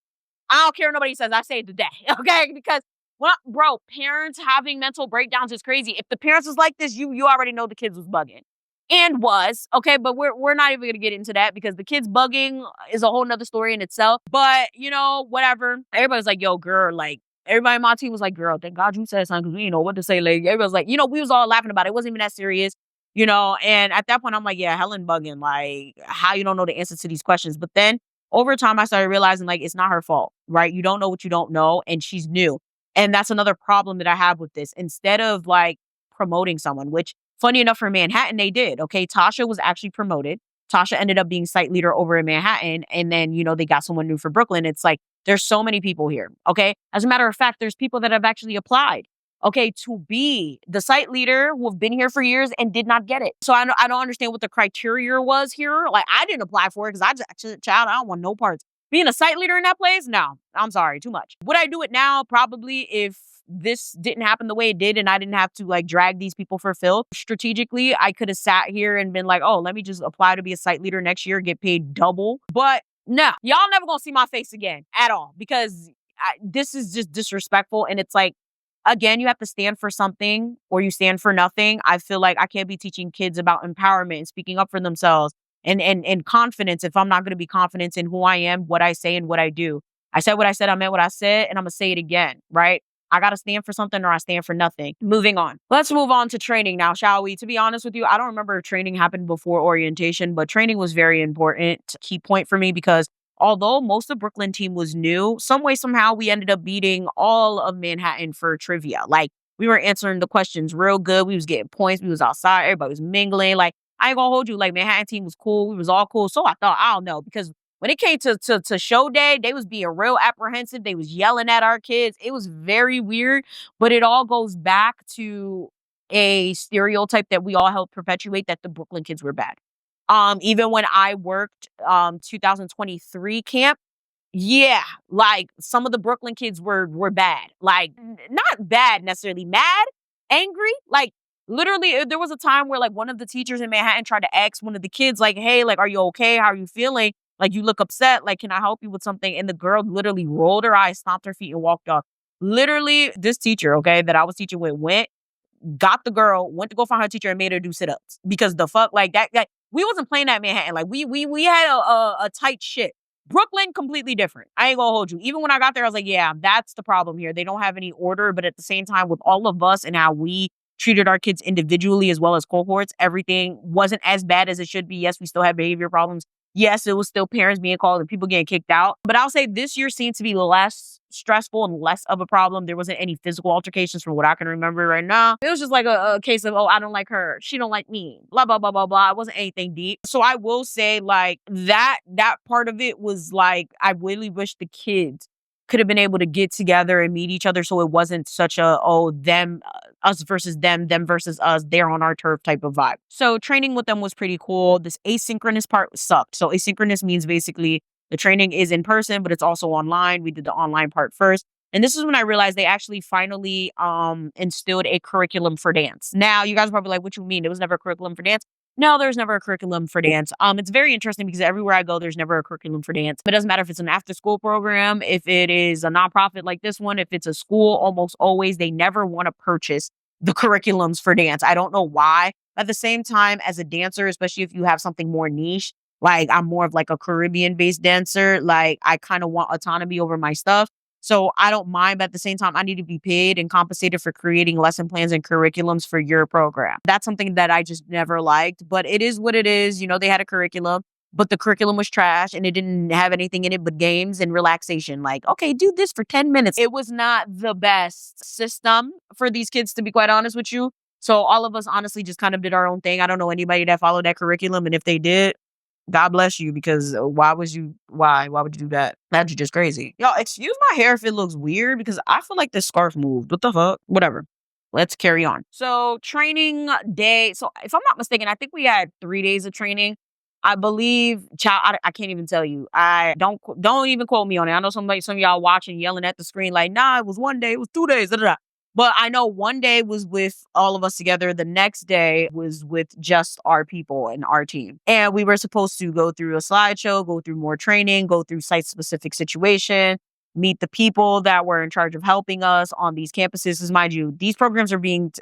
I don't care what nobody says. I saved the day, okay? Because, well, bro, parents having mental breakdowns is crazy. If the parents was like this, you already know the kids was bugging. And was, okay, but we're not even gonna get into that because the kids bugging is a whole nother story in itself. But, whatever. Everybody's like, yo, girl, like, everybody on my team was like, girl, thank God you said something because we didn't know what to say. Like, everybody was like, we was all laughing about it. It wasn't even that serious, and at that point, I'm like, yeah, Helen bugging. Like, how you don't know the answer to these questions. But then over time, I started realizing, like, it's not her fault, right? You don't know what you don't know, and she's new. And that's another problem that I have with this. Instead of, like, promoting someone, which, funny enough, for Manhattan, they did. Okay, Tasha was actually promoted. Tasha ended up being site leader over in Manhattan. And then, they got someone new for Brooklyn. It's like, there's so many people here. Okay. As a matter of fact, there's people that have actually applied, okay, to be the site leader who have been here for years and did not get it. So I don't understand what the criteria was here. Like, I didn't apply for it because child, I don't want no parts. Being a site leader in that place? No, I'm sorry, too much. Would I do it now? Probably, if this didn't happen the way it did and I didn't have to, like, drag these people for filth. Strategically, I could have sat here and been like, oh, let me just apply to be a site leader next year, get paid double. But no, y'all never gonna see my face again at all because this is just disrespectful. And it's like, again, you have to stand for something or you stand for nothing. I feel like I can't be teaching kids about empowerment and speaking up for themselves and confidence if I'm not going to be confident in who I am, what I say, and what I do. I said what I said, I meant what I said, and I'm going to say it again, right? I got to stand for something or I stand for nothing. Moving on. Let's move on to training now, shall we? To be honest with you, I don't remember if training happened before orientation, but training was very important. Key point for me because although most of Brooklyn team was new, some way, somehow, we ended up beating all of Manhattan for trivia. Like, we were answering the questions real good. We was getting points. We was outside. Everybody was mingling. Like, I ain't gonna hold you. Like, Manhattan team was cool. We was all cool. So I thought, I don't know, because when it came to show day, they was being real apprehensive. They was yelling at our kids. It was very weird, but it all goes back to a stereotype that we all helped perpetuate, that the Brooklyn kids were bad. Even when I worked 2023 camp, yeah, like, some of the Brooklyn kids were bad. Like, not bad necessarily, mad, angry. Like, literally, there was a time where, like, one of the teachers in Manhattan tried to ask one of the kids, like, hey, like, are you okay? How are you feeling? Like, you look upset. Like, can I help you with something? And the girl literally rolled her eyes, stomped her feet, and walked off. Literally, this teacher, okay, that I was teaching with, got the girl, went to go find her teacher and made her do sit-ups. Because the fuck, like, that we wasn't playing that Manhattan. Like, we had a tight shit. Brooklyn, completely different. I ain't gonna hold you. Even when I got there, I was like, yeah, that's the problem here. They don't have any order, but at the same time, with all of us and how we treated our kids individually as well as cohorts, everything wasn't as bad as it should be. Yes, we still have behavior problems. Yes, it was still parents being called and people getting kicked out. But I'll say this year seemed to be less stressful and less of a problem. There wasn't any physical altercations from what I can remember right now. It was just like a case of, oh, I don't like her, she don't like me, blah, blah, blah, blah, blah. It wasn't anything deep. So I will say, like, that part of it was like, I really wish the kids could have been able to get together and meet each other so it wasn't such a, oh, them, us versus them versus us, they're on our turf type of vibe. So training with them was pretty cool. This asynchronous part sucked. So asynchronous means basically the training is in person, but it's also online. We did the online part first. And this is when I realized they actually finally instilled a curriculum for dance. Now, you guys are probably like, what you mean? There was never a curriculum for dance? No, there's never a curriculum for dance. It's very interesting because everywhere I go, there's never a curriculum for dance. It doesn't matter if it's an after-school program, if it is a nonprofit like this one, if it's a school, almost always they never want to purchase the curriculums for dance. I don't know why. At the same time, as a dancer, especially if you have something more niche, like I'm more of like a Caribbean-based dancer, like I kind of want autonomy over my stuff. So I don't mind, but at the same time, I need to be paid and compensated for creating lesson plans and curriculums for your program. That's something that I just never liked, but it is what it is. They had a curriculum, but the curriculum was trash and it didn't have anything in it but games and relaxation. Like, okay, do this for 10 minutes. It was not the best system for these kids, to be quite honest with you. So all of us honestly just kind of did our own thing. I don't know anybody that followed that curriculum. And if they did, God bless you, because why would you do that? That's just crazy. Y'all, excuse my hair if it looks weird because I feel like this scarf moved. What the fuck? Whatever. Let's carry on. So training day. So if I'm not mistaken, I think we had 3 days of training. I believe, child, I can't even tell you. I don't even quote me on it. I know some of y'all watching yelling at the screen like, nah, it was 1 day, it was 2 days, da, da, da. But I know 1 day was with all of us together. The next day was with just our people and our team. And we were supposed to go through a slideshow, go through more training, go through site-specific situation, meet the people that were in charge of helping us on these campuses. Because mind you, these programs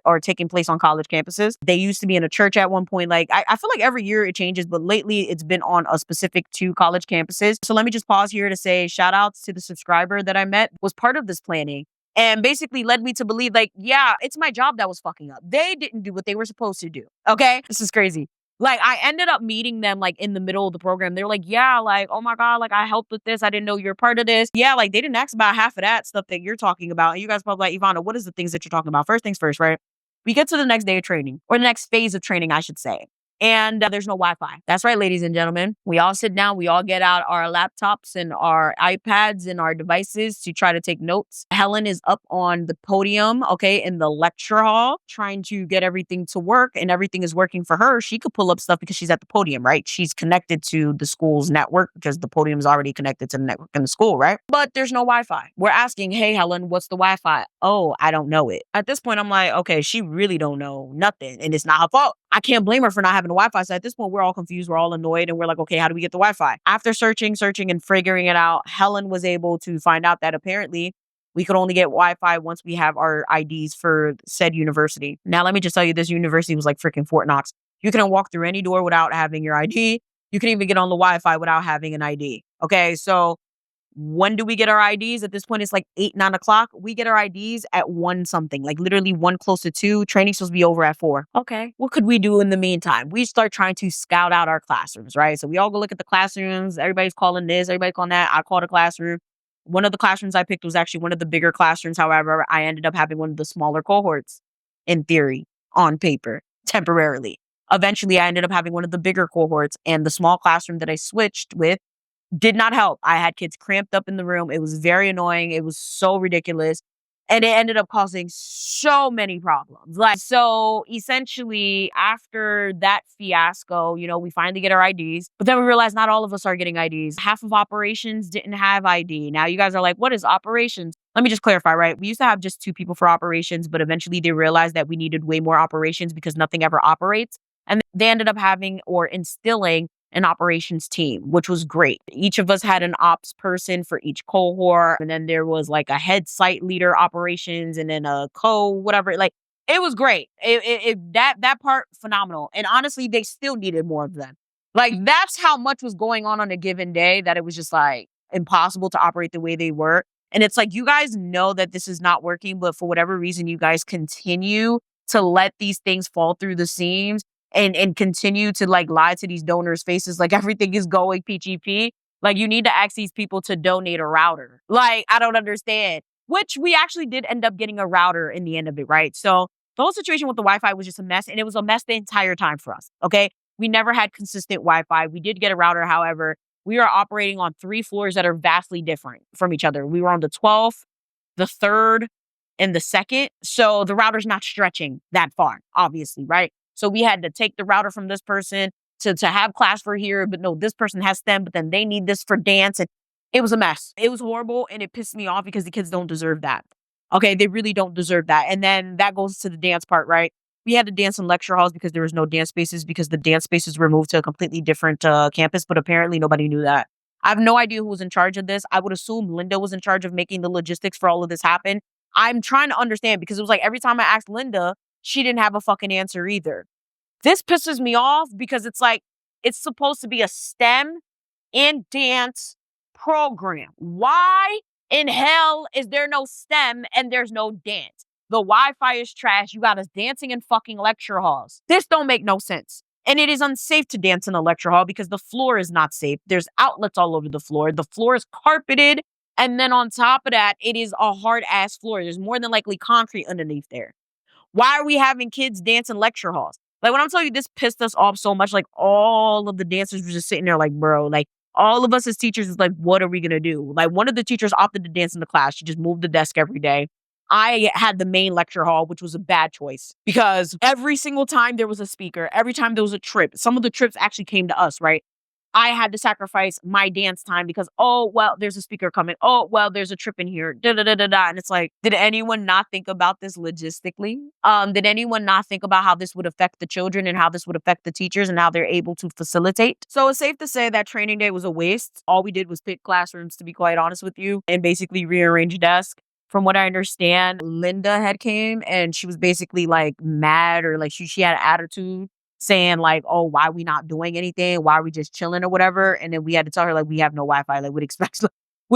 are taking place on college campuses. They used to be in a church at one point. Like I feel like every year it changes, but lately it's been on a specific 2 college campuses. So let me just pause here to say shout outs to the subscriber that I met, was part of this planning. And basically led me to believe, like, yeah, it's my job that was fucking up. They didn't do what they were supposed to do. Okay? This is crazy. Like, I ended up meeting them, like, in the middle of the program. They're like, yeah, like, oh my God, like, I helped with this. I didn't know you were part of this. Yeah, like, they didn't ask about half of that stuff that you're talking about. And you guys probably like, Yvana, what is the things that you're talking about? First things first, right? We get to the next day of training, or the next phase of training, I should say. And there's no Wi-Fi. That's right, ladies and gentlemen. We all sit down. We all get out our laptops and our iPads and our devices to try to take notes. Helen is up on the podium, okay, in the lecture hall, trying to get everything to work, and everything is working for her. She could pull up stuff because she's at the podium, right? She's connected to the school's network because the podium is already connected to the network in the school, right? But there's no Wi-Fi. We're asking, hey, Helen, what's the Wi-Fi? Oh, I don't know it. At this point, I'm like, okay, she really don't know nothing, and it's not her fault. I can't blame her for not having the Wi-Fi. So at this point, we're all confused. We're all annoyed. And we're like, okay, how do we get the Wi-Fi? After searching and figuring it out, Helen was able to find out that apparently we could only get Wi-Fi once we have our IDs for said university. Now, let me just tell you, this university was like freaking Fort Knox. You couldn't walk through any door without having your ID. You couldn't even get on the Wi-Fi without having an ID. Okay, so when do we get our IDs? At this point, it's like 8, 9 o'clock. We get our IDs at 1 something, like literally 1 close to 2. Training's supposed to be over at 4. Okay. What could we do in the meantime? We start trying to scout out our classrooms, right? So we all go look at the classrooms. Everybody's calling this, everybody's calling that. I called a classroom. One of the classrooms I picked was actually one of the bigger classrooms. However, I ended up having one of the smaller cohorts in theory, on paper, temporarily. Eventually, I ended up having one of the bigger cohorts, and the small classroom that I switched with did not help. I had kids cramped up in the room. It was very annoying. It was so ridiculous. And it ended up causing so many problems. Like, so essentially, after that fiasco, you know, we finally get our IDs, but then we realized not all of us are getting IDs. Half of operations didn't have ID. Now you guys are like, what is operations? Let me just clarify, right? We used to have just 2 people for operations, but eventually they realized that we needed way more operations because nothing ever operates. And they ended up having or instilling an operations team, which was great. Each of us had an ops person for each cohort. And then there was like a head site leader operations and then a whatever. Like, it was great. That part, phenomenal. And honestly, they still needed more of them. Like, that's how much was going on a given day that it was just like impossible to operate the way they were. And it's like, you guys know that this is not working, but for whatever reason, you guys continue to let these things fall through the seams and continue to like lie to these donors' faces like everything is going PGP. Like, you need to ask these people to donate a router. Like, I don't understand. Which we actually did end up getting a router in the end of it, right? So the whole situation with the Wi-Fi was just a mess, and it was a mess the entire time for us, okay? We never had consistent Wi-Fi. We did get a router, however. We are operating on 3 floors that are vastly different from each other. We were on the 12th, the 3rd, and the 2nd. So the router's not stretching that far, obviously, right? So we had to take the router from this person to have class for here, but no, this person has STEM, but then they need this for dance. And it was a mess. It was horrible, and it pissed me off because the kids don't deserve that. Okay, they really don't deserve that. And then that goes to the dance part, right? We had to dance in lecture halls because there was no dance spaces because the dance spaces were moved to a completely different campus, but apparently nobody knew that. I have no idea who was in charge of this. I would assume Linda was in charge of making the logistics for all of this happen. I'm trying to understand because it was like every time I asked Linda, she didn't have a fucking answer either. This pisses me off because it's like, it's supposed to be a STEM and dance program. Why in hell is there no STEM and there's no dance? The Wi-Fi is trash. You got us dancing in fucking lecture halls. This don't make no sense. And it is unsafe to dance in a lecture hall because the floor is not safe. There's outlets all over the floor. The floor is carpeted. And then on top of that, it is a hard ass floor. There's more than likely concrete underneath there. Why are we having kids dance in lecture halls? Like, when I'm telling you, this pissed us off so much. Like, all of the dancers were just sitting there like, bro, like, all of us as teachers is like, what are we going to do? Like, one of the teachers opted to dance in the class. She just moved the desk every day. I had the main lecture hall, which was a bad choice because every single time there was a speaker, every time there was a trip, some of the trips actually came to us, right? I had to sacrifice my dance time because, oh, well, there's a speaker coming. Oh, well, there's a trip in here. Da da da da da. And it's like, did anyone not think about this logistically? Did anyone not think about how this would affect the children and how this would affect the teachers and how they're able to facilitate? So it's safe to say that training day was a waste. All we did was pick classrooms, to be quite honest with you, and basically rearrange desks. From what I understand, Linda had came and she was basically like mad, or like she had an attitude saying like, oh, why are we not doing anything? Why are we just chilling or whatever? And then we had to tell her like, we have no Wi-Fi. Like, what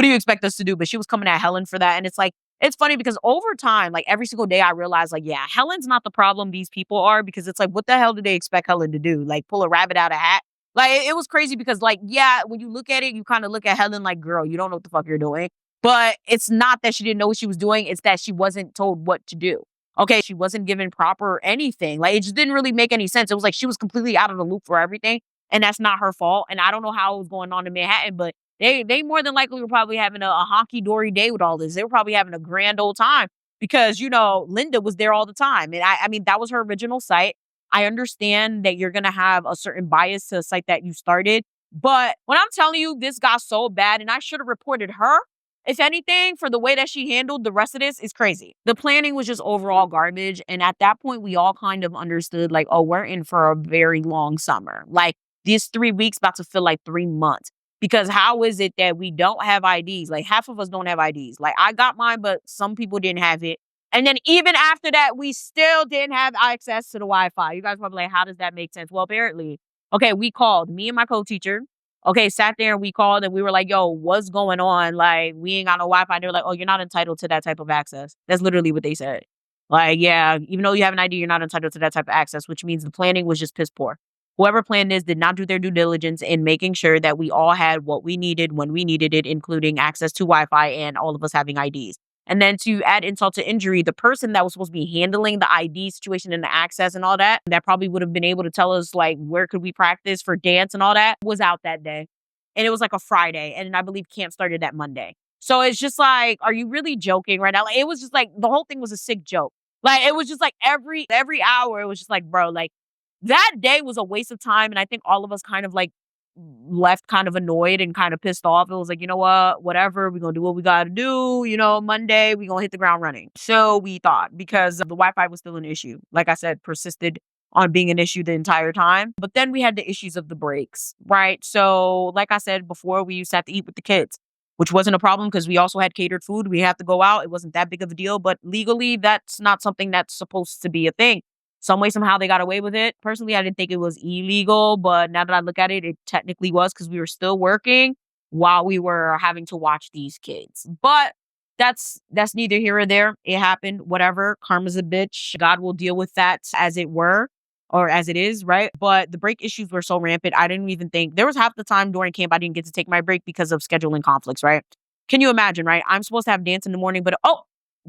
do you expect us to do? But she was coming at Helen for that. And it's like, it's funny because over time, like every single day I realized like, yeah, Helen's not the problem. These people are, because it's like, what the hell did they expect Helen to do? Like pull a rabbit out of a hat? Like it was crazy because like, yeah, when you look at it, you kind of look at Helen like, girl, you don't know what the fuck you're doing. But it's not that she didn't know what she was doing. It's that she wasn't told what to do. Okay, she wasn't given proper anything. Like, it just didn't really make any sense. It was like she was completely out of the loop for everything, and that's not her fault. And I don't know how it was going on in Manhattan, but they more than likely were probably having a honky-dory day with all this. They were probably having a grand old time because, you know, Linda was there all the time. And I mean, that was her original site. I understand that you're going to have a certain bias to a site that you started. But when I'm telling you, this got so bad, and I should have reported her, if anything, for the way that she handled the rest of this is crazy. The planning was just overall garbage. And at that point, we all kind of understood like, oh, we're in for a very long summer. Like these 3 weeks about to feel like 3 months. Because how is it that we don't have IDs? Like half of us don't have IDs. Like I got mine, but some people didn't have it. And then even after that, we still didn't have access to the Wi-Fi. You guys probably like, how does that make sense? Well, apparently, okay, we called, me and my co-teacher. Okay, sat there and we called and we were like, yo, what's going on? Like, we ain't got no Wi-Fi. They were like, oh, you're not entitled to that type of access. That's literally what they said. Like, yeah, even though you have an ID, you're not entitled to that type of access, which means the planning was just piss poor. Whoever planned this did not do their due diligence in making sure that we all had what we needed when we needed it, including access to Wi-Fi and all of us having IDs. And then to add insult to injury, the person that was supposed to be handling the ID situation and the access and all that, that probably would have been able to tell us like where could we practice for dance and all that, was out that day. And it was like a Friday. And I believe camp started that Monday. So it's just like, are you really joking right now? Like, it was just like, the whole thing was a sick joke. Like, it was just like every hour, it was just like, bro, like that day was a waste of time. And I think all of us kind of like left kind of annoyed and kind of pissed off. It was like, you know what, whatever, we're going to do what we got to do. You know, Monday, we're going to hit the ground running. So we thought, because the Wi-Fi was still an issue. Like I said, persisted on being an issue the entire time. But then we had the issues of the breaks, right? So like I said before, we used to have to eat with the kids, which wasn't a problem because we also had catered food. We had to go out. It wasn't that big of a deal, but legally, that's not something that's supposed to be a thing. Some way, somehow they got away with it. Personally, I didn't think it was illegal, but now that I look at it, it technically was, because we were still working while we were having to watch these kids. But that's neither here or there. It happened, whatever. Karma's a bitch. God will deal with that as it were, or as it is, right? But the break issues were so rampant, I didn't even think, there was half the time during camp I didn't get to take my break because of scheduling conflicts, right? Can you imagine, right? I'm supposed to have dance in the morning, but oh,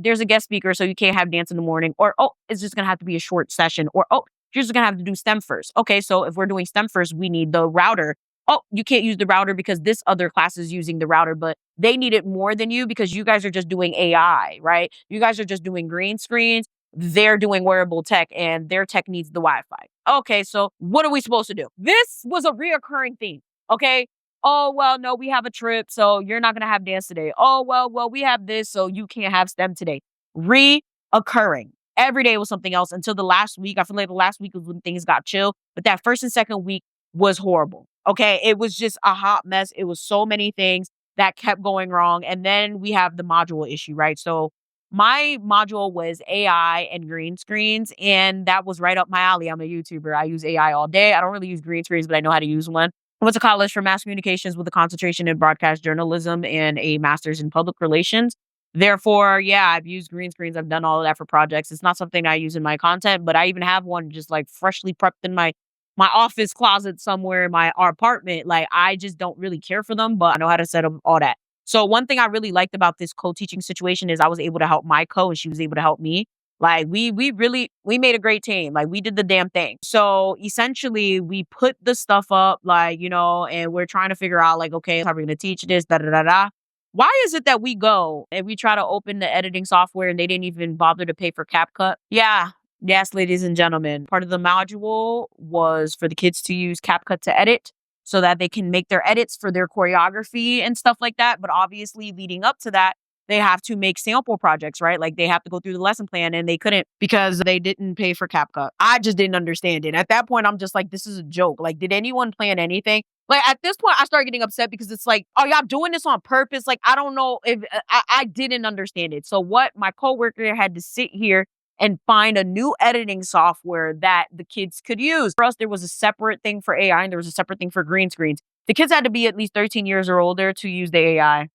there's a guest speaker, so you can't have dance in the morning. Or, oh, it's just going to have to be a short session. Or, oh, you're just going to have to do STEM first. Okay, so if we're doing STEM first, we need the router. Oh, you can't use the router because this other class is using the router, but they need it more than you because you guys are just doing AI, right? You guys are just doing green screens. They're doing wearable tech, and their tech needs the Wi-Fi. Okay, so what are we supposed to do? This was a reoccurring theme, okay? Oh, well, no, we have a trip, so you're not going to have dance today. Oh, well, we have this, so you can't have STEM today. Reoccurring. Every day was something else until the last week. I feel like the last week was when things got chill, but that first and second week was horrible. Okay, it was just a hot mess. It was so many things that kept going wrong. And then we have the module issue, right? So my module was AI and green screens, and that was right up my alley. I'm a YouTuber. I use AI all day. I don't really use green screens, but I know how to use one. I went to college for mass communications with a concentration in broadcast journalism and a master's in public relations. Therefore, yeah, I've used green screens. I've done all of that for projects. It's not something I use in my content, but I even have one just like freshly prepped in my office closet somewhere in our apartment. Like, I just don't really care for them, but I know how to set up all that. So one thing I really liked about this co-teaching situation is I was able to help my co and she was able to help me. Like, we made a great team. Like, we did the damn thing. So essentially we put the stuff up, like, you know, and we're trying to figure out like, okay, how are we going to teach this? Da da da da. Why is it that we go and we try to open the editing software and they didn't even bother to pay for CapCut? Yeah. Yes, ladies and gentlemen. Part of the module was for the kids to use CapCut to edit. so that they can make their edits for their choreography and stuff like that. But obviously, leading up to that, they have to make sample projects, right? Like they have to go through the lesson plan and they couldn't because they didn't pay for CapCut. I just didn't understand it. At that point, I'm just like, this is a joke. Like, did anyone plan anything? Like at this point, I start getting upset because it's like, are y'all doing this on purpose? Like, I don't know if I didn't understand it. So what my coworker had to sit here and find a new editing software that the kids could use. For us, there was a separate thing for AI and there was a separate thing for green screens. The kids had to be at least 13 years or older to use the AI.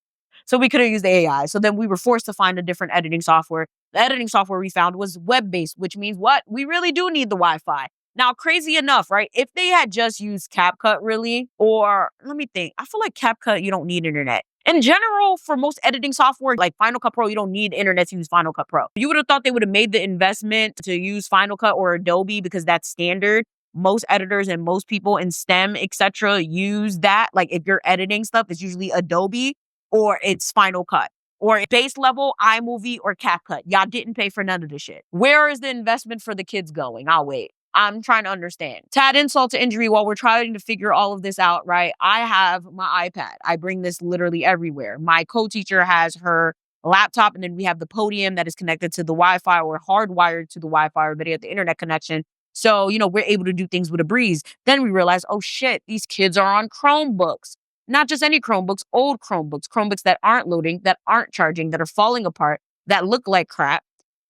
So we couldn't use the AI. So then we were forced to find a different editing software. The editing software we found was web-based, which means what? We really do need the Wi-Fi. Now, crazy enough, right? If they had just used CapCut really, or let me think, I feel like CapCut, you don't need internet. In general, for most editing software, like Final Cut Pro, you don't need internet to use Final Cut Pro. You would have thought they would have made the investment to use Final Cut or Adobe because that's standard. Most editors and most people in STEM, etc., use that. Like if you're editing stuff, it's usually Adobe or it's Final Cut. Or base level, iMovie, or CapCut. Y'all didn't pay for none of this shit. Where is the investment for the kids going? I'll wait. I'm trying to understand. To add insult to injury, while we're trying to figure all of this out, right? I have my iPad. I bring this literally everywhere. My co-teacher has her laptop, and then we have the podium that is connected to the Wi-Fi or hardwired to the Wi-Fi or the internet connection. So, we're able to do things with a breeze. Then we realize, oh shit, these kids are on Chromebooks. Not just any Chromebooks, old Chromebooks that aren't loading, that aren't charging, that are falling apart, that look like crap.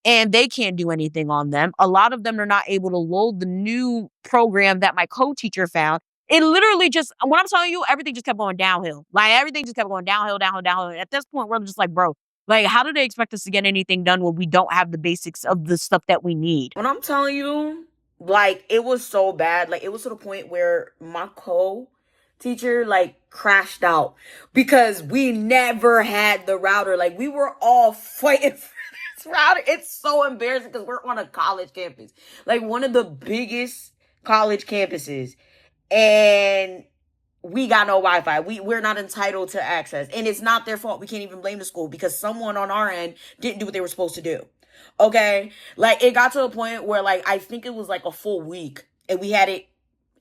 And they can't do anything on them. A lot of them are not able to load the new program that my co-teacher found. It literally just, when I'm telling you, everything just kept going downhill. Like everything just kept going downhill. And at this point, we're just like, bro, like how do they expect us to get anything done when we don't have the basics of the stuff that we need? When I'm telling you, like it was so bad. Like it was to the point where my co-teacher like crashed out because we never had the router. Like we were all fighting for this router. It's so embarrassing because we're on a college campus, like one of the biggest college campuses, and we got no Wi-Fi. We're not entitled to access, and it's not their fault. We can't even blame the school because someone on our end didn't do what they were supposed to do. Okay, like it got to a point where like I think it was like a full week, and we had it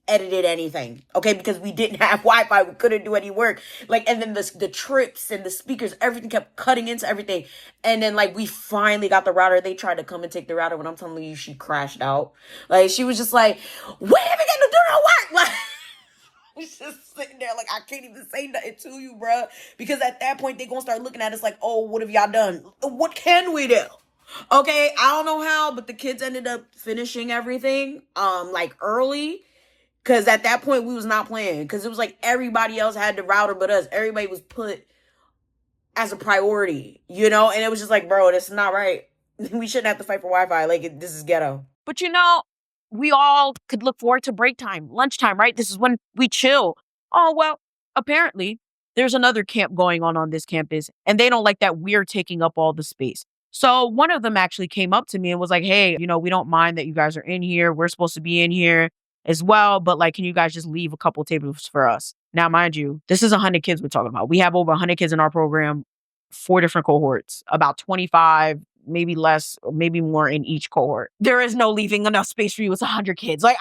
edited anything, okay, because we didn't have Wi-Fi, we couldn't do any work, like, and then the trips and the speakers, everything kept cutting into everything, and then like we finally got the router. They tried to come and take the router. When I'm telling you, she crashed out. Like she was just like, when are we gonna do no work? Like she's just sitting there like I can't even say nothing to you, bruh, because at that point they gonna start looking at us like, oh, what have y'all done? What can we do? Okay, I don't know how, but the kids ended up finishing everything like early. Because at that point, we was not playing. Because it was like everybody else had the router but us. Everybody was put as a priority, And it was just like, bro, that's not right. We shouldn't have to fight for Wi-Fi. Like, this is ghetto. But we all could look forward to break time, lunchtime, right? This is when we chill. Oh, well, apparently there's another camp going on this campus. And they don't like that we're taking up all the space. So one of them actually came up to me and was like, hey, we don't mind that you guys are in here. We're supposed to be in here as well, but like, can you guys just leave a couple tables for us? Now, mind you, this is 100 kids we're talking about. We have over 100 kids in our program, 4 different cohorts, about 25, maybe less, or maybe more in each cohort. There is no leaving enough space for you. It's 100 kids. Like,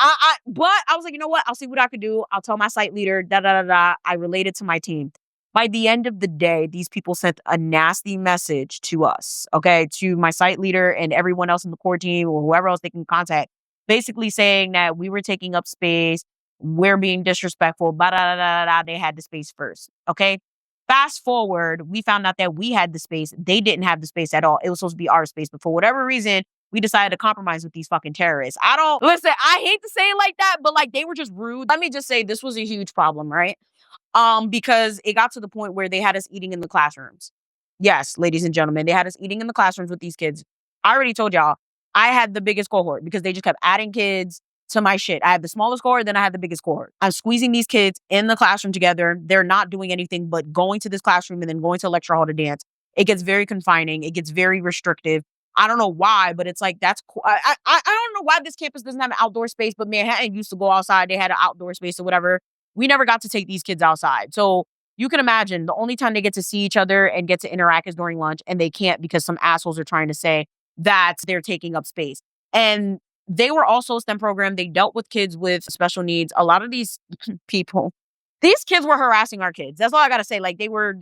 but I was like, you know what? I'll see what I could do. I'll tell my site leader, I related to my team. By the end of the day, these people sent a nasty message to us, okay, to my site leader and everyone else in the core team or whoever else they can contact, basically saying that we were taking up space, we're being disrespectful, they had the space first, okay? Fast forward, we found out that we had the space. They didn't have the space at all. It was supposed to be our space, but for whatever reason, we decided to compromise with these fucking terrorists. I hate to say it like that, but like they were just rude. Let me just say this was a huge problem, right? Because it got to the point where they had us eating in the classrooms. Yes, ladies and gentlemen, they had us eating in the classrooms with these kids. I already told y'all, I had the biggest cohort because they just kept adding kids to my shit. I had the smallest cohort, then I had the biggest cohort. I'm squeezing these kids in the classroom together. They're not doing anything but going to this classroom and then going to a lecture hall to dance. It gets very confining. It gets very restrictive. I don't know why, but it's like, that's cool. I don't know why this campus doesn't have an outdoor space, but Manhattan used to go outside. They had an outdoor space or whatever. We never got to take these kids outside. So you can imagine the only time they get to see each other and get to interact is during lunch, and they can't because some assholes are trying to say that they're taking up space. And they were also a STEM program. They dealt with kids with special needs. A lot of these people, These kids were harassing our kids. That's all I gotta say. Like they were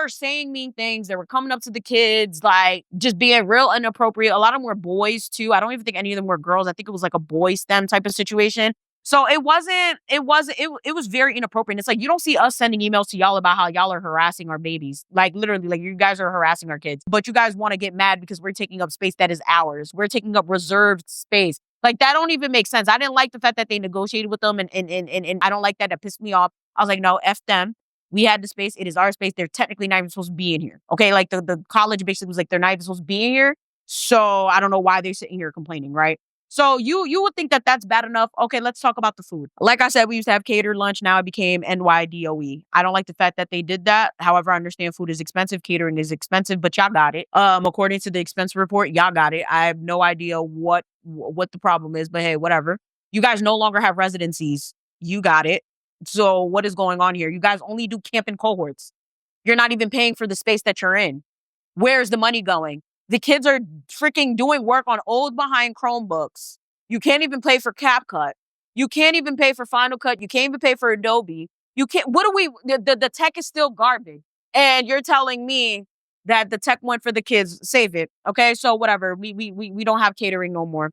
saying mean things. They were coming up to the kids, like just being real inappropriate. A lot of them were boys too. I don't even think any of them were girls. I think it was like a boy STEM type of situation. So it was very inappropriate. It's like, you don't see us sending emails to y'all about how y'all are harassing our babies. Like literally, like you guys are harassing our kids, but you guys want to get mad because we're taking up space that is ours. We're taking up reserved space. Like that don't even make sense. I didn't like the fact that they negotiated with them and I don't like that. That pissed me off. I was like, no, F them. We had the space. It is our space. They're technically not even supposed to be in here. Okay. Like the college basically was like, they're not even supposed to be in here. So I don't know why they're sitting here complaining, right? So you would think that that's bad enough. Okay, let's talk about the food. Like I said, we used to have catered lunch. Now it became NYDOE. I don't like the fact that they did that. However, I understand food is expensive. Catering is expensive, but y'all got it. According to the expense report, y'all got it. I have no idea what the problem is, but hey, whatever. You guys no longer have residencies. You got it. So what is going on here? You guys only do camping cohorts. You're not even paying for the space that you're in. Where's the money going? The kids are freaking doing work on old behind Chromebooks. You can't even pay for CapCut. You can't even pay for Final Cut. You can't even pay for Adobe. You can't, the tech is still garbage. And you're telling me that the tech went for the kids, save it. Okay, so whatever. We don't have catering no more.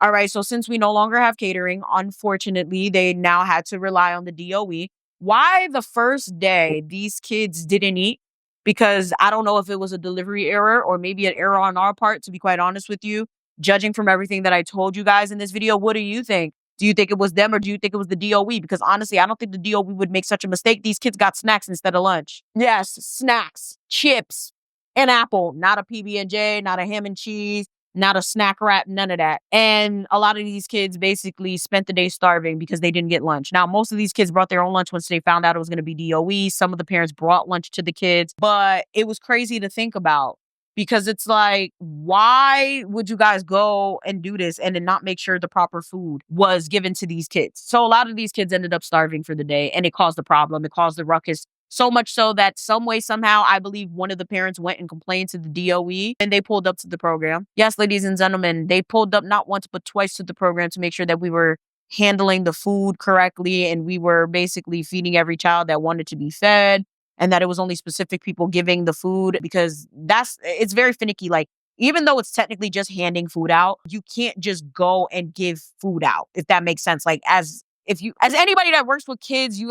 All right, so since we no longer have catering, unfortunately, they now had to rely on the DOE. Why the first day these kids didn't eat? Because I don't know if it was a delivery error or maybe an error on our part, to be quite honest with you. Judging from everything that I told you guys in this video, what do you think? Do you think it was them or do you think it was the DOE? Because honestly, I don't think the DOE would make such a mistake. These kids got snacks instead of lunch. Yes, snacks, chips, an apple, not a PB&J, not a ham and cheese, not a snack wrap, none of that. And a lot of these kids basically spent the day starving because they didn't get lunch. Now, most of these kids brought their own lunch once they found out it was going to be DOE. Some of the parents brought lunch to the kids, but it was crazy to think about because it's like, why would you guys go and do this and then not make sure the proper food was given to these kids? So a lot of these kids ended up starving for the day and it caused a problem. It caused the ruckus. So much so that some way, somehow, I believe one of the parents went and complained to the DOE and they pulled up to the program. Yes, ladies and gentlemen, they pulled up not once, but twice to the program to make sure that we were handling the food correctly and we were basically feeding every child that wanted to be fed and that it was only specific people giving the food because it's very finicky. Like, even though it's technically just handing food out, you can't just go and give food out, if that makes sense. Like, as anybody that works with kids,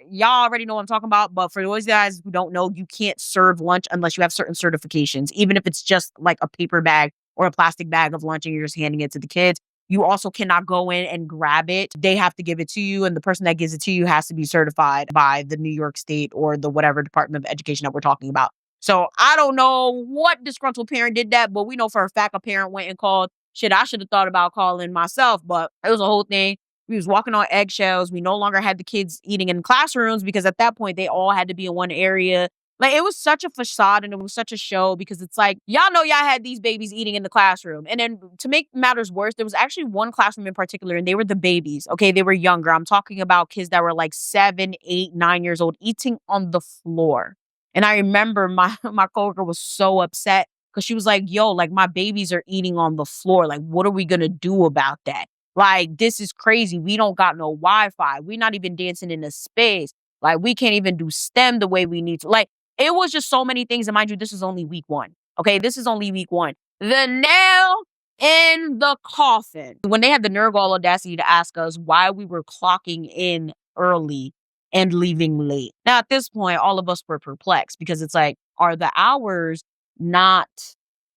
y'all already know what I'm talking about. But for those guys who don't know, you can't serve lunch unless you have certain certifications, even if it's just like a paper bag or a plastic bag of lunch and you're just handing it to the kids. You also cannot go in and grab it. They have to give it to you. And the person that gives it to you has to be certified by the New York State or the whatever Department of Education that we're talking about. So I don't know what disgruntled parent did that, but we know for a fact a parent went and called. Shit, I should have thought about calling myself, but it was a whole thing. We was walking on eggshells. We no longer had the kids eating in classrooms because at that point they all had to be in one area. Like, it was such a facade and it was such a show because it's like, y'all know y'all had these babies eating in the classroom. And then to make matters worse, there was actually one classroom in particular and they were the babies. Okay, they were younger. I'm talking about kids that were like 7, 8, 9 years old eating on the floor. And I remember my coworker was so upset because she was like, yo, like my babies are eating on the floor. Like, what are we going to do about that? Like, this is crazy. We don't got no Wi-Fi. We're not even dancing in a space. Like, we can't even do STEM the way we need to. Like, it was just so many things. And mind you, this is only week 1. Okay, this is only week 1. The nail in the coffin. When they had the nerve all audacity to ask us why we were clocking in early and leaving late. Now, at this point, all of us were perplexed because it's like, are the hours not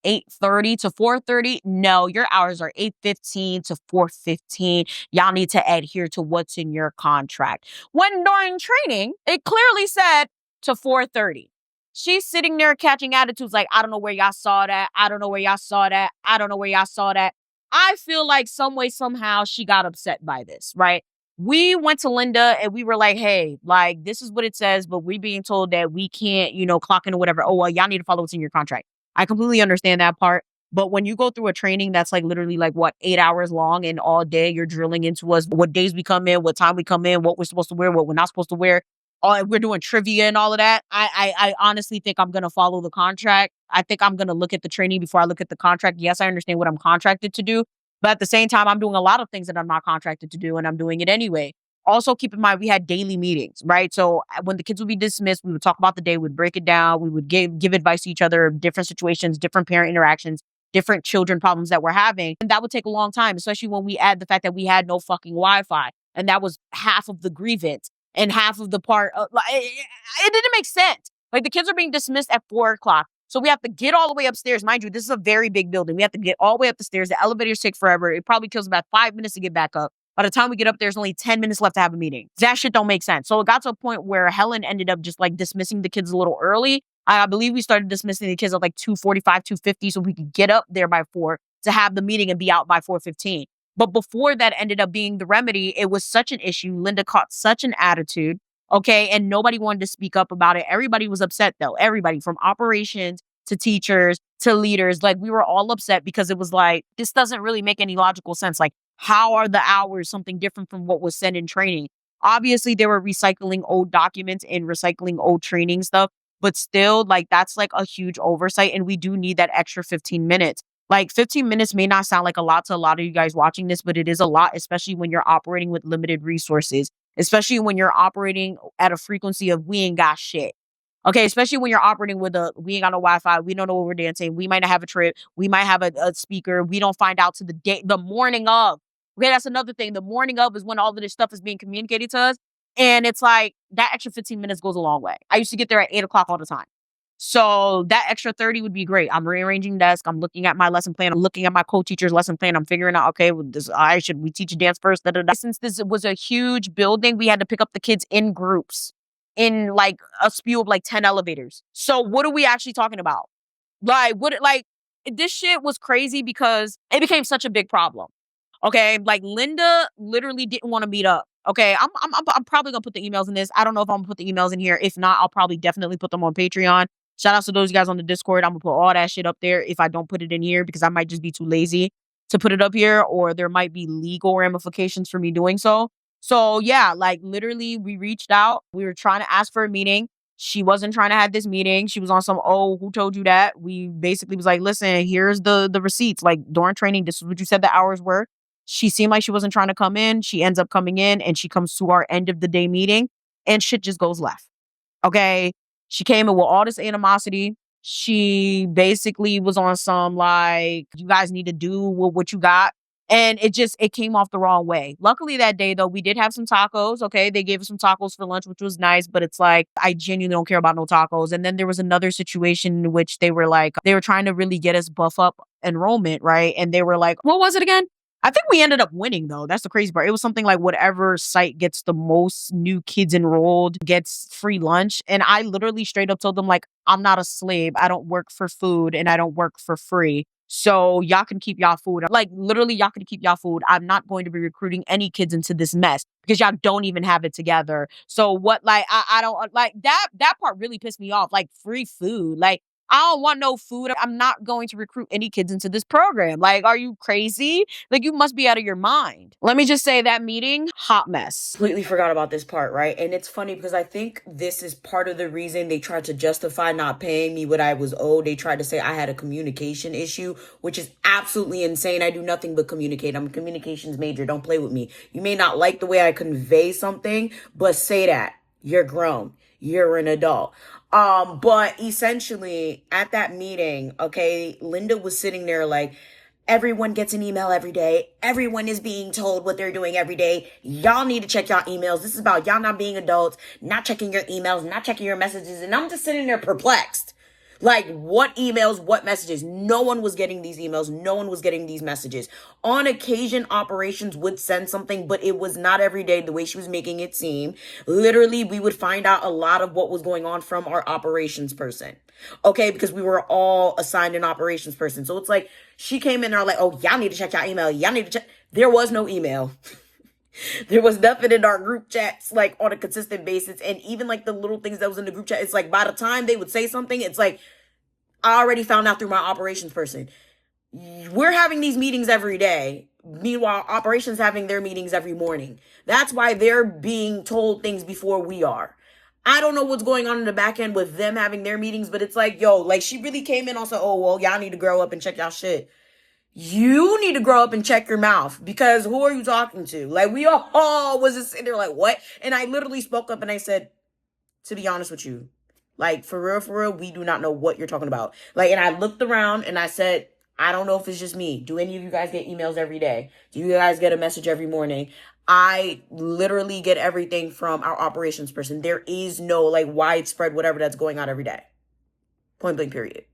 8:30 to 4:30? No, your hours are 8:15 to 4:15. Y'all need to adhere to what's in your contract. When during training, it clearly said to 4:30. She's sitting there catching attitudes like, I don't know where y'all saw that. I don't know where y'all saw that. I don't know where y'all saw that. I feel like some way, somehow she got upset by this, right? We went to Linda and we were like, hey, like, this is what it says, but we're being told that we can't, clock in or whatever. Oh, well, y'all need to follow what's in your contract. I completely understand that part. But when you go through a training that's like literally like 8 hours long and all day you're drilling into us what days we come in, what time we come in, what we're supposed to wear, what we're not supposed to wear. We're doing trivia and all of that. I honestly think I'm going to follow the contract. I think I'm going to look at the training before I look at the contract. Yes, I understand what I'm contracted to do. But at the same time, I'm doing a lot of things that I'm not contracted to do and I'm doing it anyway. Also, keep in mind, we had daily meetings, right? So when the kids would be dismissed, we would talk about the day, we'd break it down, we would give advice to each other, different situations, different parent interactions, different children problems that we're having. And that would take a long time, especially when we add the fact that we had no fucking Wi-Fi. And that was half of the grievance and half of the part. It didn't make sense. Like, the kids are being dismissed at 4 o'clock. So we have to get all the way upstairs. Mind you, this is a very big building. We have to get all the way up the stairs. The elevators take forever. It probably kills about 5 minutes to get back up. By the time we get up, there's only 10 minutes left to have a meeting. That shit don't make sense. So it got to a point where Helen ended up just like dismissing the kids a little early. I believe we started dismissing the kids at like 2:45, 2:50, so we could get up there by 4 to have the meeting and be out by 4:15. But before that ended up being the remedy, it was such an issue. Linda caught such an attitude. Okay. And nobody wanted to speak up about it. Everybody was upset though. Everybody from operations to teachers to leaders. Like, we were all upset because it was like, this doesn't really make any logical sense. Like, how are the hours something different from what was said in training? Obviously, they were recycling old documents and recycling old training stuff, but still, like, that's like a huge oversight. And we do need that extra 15 minutes. Like, 15 minutes may not sound like a lot to a lot of you guys watching this, but it is a lot, especially when you're operating with limited resources, especially when you're operating at a frequency of we ain't got shit. Okay, especially when you're operating with we ain't got no Wi-Fi, we don't know what we're dancing, we might not have a trip, we might have a speaker, we don't find out to the morning of. Okay, that's another thing. The morning of is when all of this stuff is being communicated to us. And it's like, that extra 15 minutes goes a long way. I used to get there at 8 o'clock all the time. So that extra 30 would be great. I'm rearranging desk. I'm looking at my lesson plan. I'm looking at my co-teacher's lesson plan. I'm figuring out, okay, well, should we teach dance first? Da, da, da. Since this was a huge building, we had to pick up the kids in groups in like a spew of like 10 elevators. So what are we actually talking about? This shit was crazy because it became such a big problem. Okay, like, Linda literally didn't want to meet up. Okay, I'm probably gonna put the emails in this. I don't know if I'm gonna put the emails in here. If not, I'll probably definitely put them on Patreon. Shout out to those guys on the Discord. I'm gonna put all that shit up there if I don't put it in here, because I might just be too lazy to put it up here, or there might be legal ramifications for me doing so. So yeah, like, literally, we reached out. We were trying to ask for a meeting. She wasn't trying to have this meeting. She was on some, oh, who told you that? We basically was like, listen, here's the receipts. Like, during training, this is what you said the hours were. She seemed like she wasn't trying to come in. She ends up coming in, and she comes to our end of the day meeting, and shit just goes left. Okay. She came in with all this animosity. She basically was on some like, you guys need to do what you got. And it came off the wrong way. Luckily that day though, we did have some tacos. Okay. They gave us some tacos for lunch, which was nice, but it's like, I genuinely don't care about no tacos. And then there was another situation in which they were trying to really get us buff up enrollment. Right. And they were like, what was it again? I think we ended up winning though. That's the crazy part. It was something like whatever site gets the most new kids enrolled gets free lunch. And I literally straight up told them, like, I'm not a slave. I don't work for food and I don't work for free. So y'all can keep y'all food. Like, literally, y'all can keep y'all food. I'm not going to be recruiting any kids into this mess because y'all don't even have it together. So what, like, I don't like that part really pissed me off. Like, free food. Like, I don't want no food. I'm not going to recruit any kids into this program. Like, are you crazy? Like, you must be out of your mind. Let me just say, that meeting, hot mess. Completely forgot about this part, right? And it's funny because I think this is part of the reason they tried to justify not paying me what I was owed. They tried to say I had a communication issue, which is absolutely insane. I do nothing but communicate. I'm a communications major. Don't play with me. You may not like the way I convey something, but say that. You're grown. You're an adult. But essentially at that meeting, okay, Linda was sitting there like, everyone gets an email every day. Everyone is being told what they're doing every day. Y'all need to check y'all emails. This is about y'all not being adults, not checking your emails, not checking your messages. And I'm just sitting there perplexed. Like, what emails, what messages? No one was getting these emails. No one was getting these messages. On occasion, operations would send something, but it was not every day the way she was making it seem. Literally, we would find out a lot of what was going on from our operations person. Okay, because we were all assigned an operations person. So it's like, she came in there like, oh, y'all need to check y'all email. Y'all need to check. There was no email. There was nothing in our group chats, like, on a consistent basis. And even, like, the little things that was in the group chat, it's like, by the time they would say something, it's like, I already found out through my operations person. We're having these meetings every day. Meanwhile, operations having their meetings every morning. That's why they're being told things before we are. I don't know what's going on in the back end with them having their meetings, but it's like, yo, like, she really came in also, oh, well, y'all need to grow up and check y'all shit. You need to grow up and check your mouth, because who are you talking to? Like, we all was just sitting there like, what? And I literally spoke up and I said, to be honest with you, like, for real, we do not know what you're talking about. Like, and I looked around and I said, I don't know if it's just me. Do any of you guys get emails every day? Do you guys get a message every morning? I literally get everything from our operations person. There is no, like, widespread whatever that's going on every day. Point blank, period.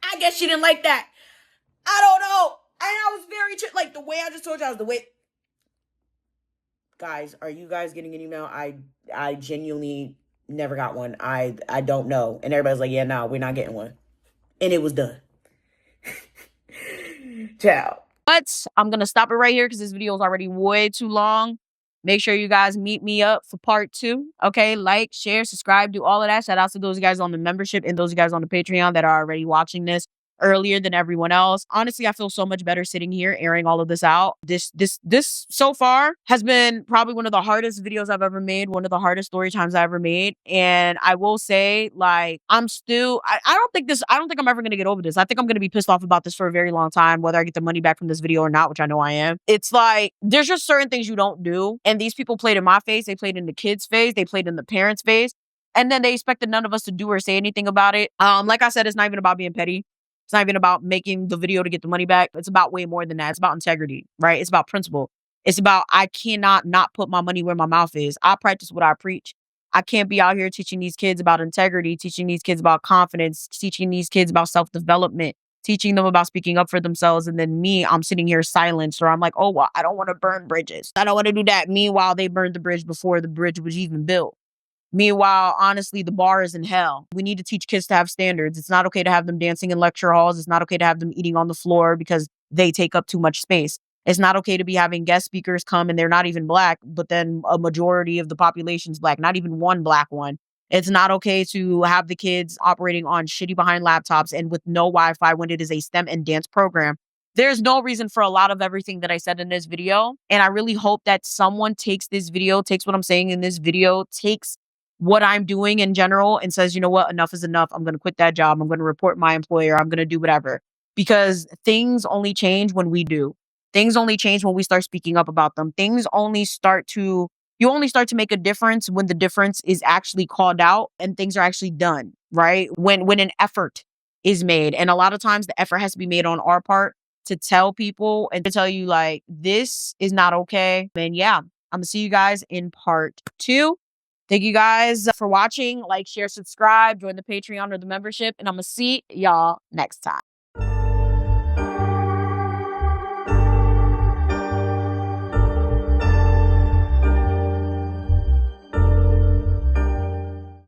I guess she didn't like that. I don't know. And I was very like, the way I just told you, I was the way. Guys, are you guys getting an email? I genuinely never got one. I don't know. And everybody's like, yeah, no, we're not getting one. And it was done. Ciao. But I'm going to stop it right here because this video is already way too long. Make sure you guys meet me up for part 2. Okay, like, share, subscribe, do all of that. Shout out to those guys on the membership and those guys on the Patreon that are already watching this earlier than everyone else. Honestly, I feel so much better sitting here airing all of this out. This so far has been probably one of the hardest videos I've ever made, one of the hardest story times I ever made. And I will say, like, I'm still, I don't think I'm ever going to get over this. I think I'm going to be pissed off about this for a very long time, whether I get the money back from this video or not, which I know I am. It's like, there's just certain things you don't do. And these people played in my face. They played in the kids' face. They played in the parents' face. And then they expected none of us to do or say anything about it. Like I said, it's not even about being petty. It's not even about making the video to get the money back. It's about way more than that. It's about integrity, right? It's about principle. It's about, I cannot not put my money where my mouth is. I practice what I preach. I can't be out here teaching these kids about integrity, teaching these kids about confidence, teaching these kids about self-development, teaching them about speaking up for themselves. And then me, I'm sitting here silenced, or I'm like, oh, well, I don't want to burn bridges. I don't want to do that. Meanwhile, they burned the bridge before the bridge was even built. Meanwhile, honestly, the bar is in hell. We need to teach kids to have standards. It's not okay to have them dancing in lecture halls. It's not okay to have them eating on the floor because they take up too much space. It's not okay to be having guest speakers come and they're not even Black, but then a majority of the population's Black, not even one Black one. It's not okay to have the kids operating on shitty behind laptops and with no Wi-Fi when it is a STEM and dance program. There's no reason for a lot of everything that I said in this video. And I really hope that someone takes this video, takes what I'm saying in this video, takes what I'm doing in general and says, you know what, enough is enough. I'm going to quit that job. I'm going to report my employer. I'm going to do whatever. Because things only change when we do. Things only change when we start speaking up about them. You only start to make a difference when the difference is actually called out and things are actually done, right? When an effort is made. And a lot of times the effort has to be made on our part to tell people and to tell you, like, this is not okay. And yeah, I'm going to see you guys in part 2. Thank you guys for watching. Like, share, subscribe, join the Patreon or the membership, and I'm going to see y'all next time.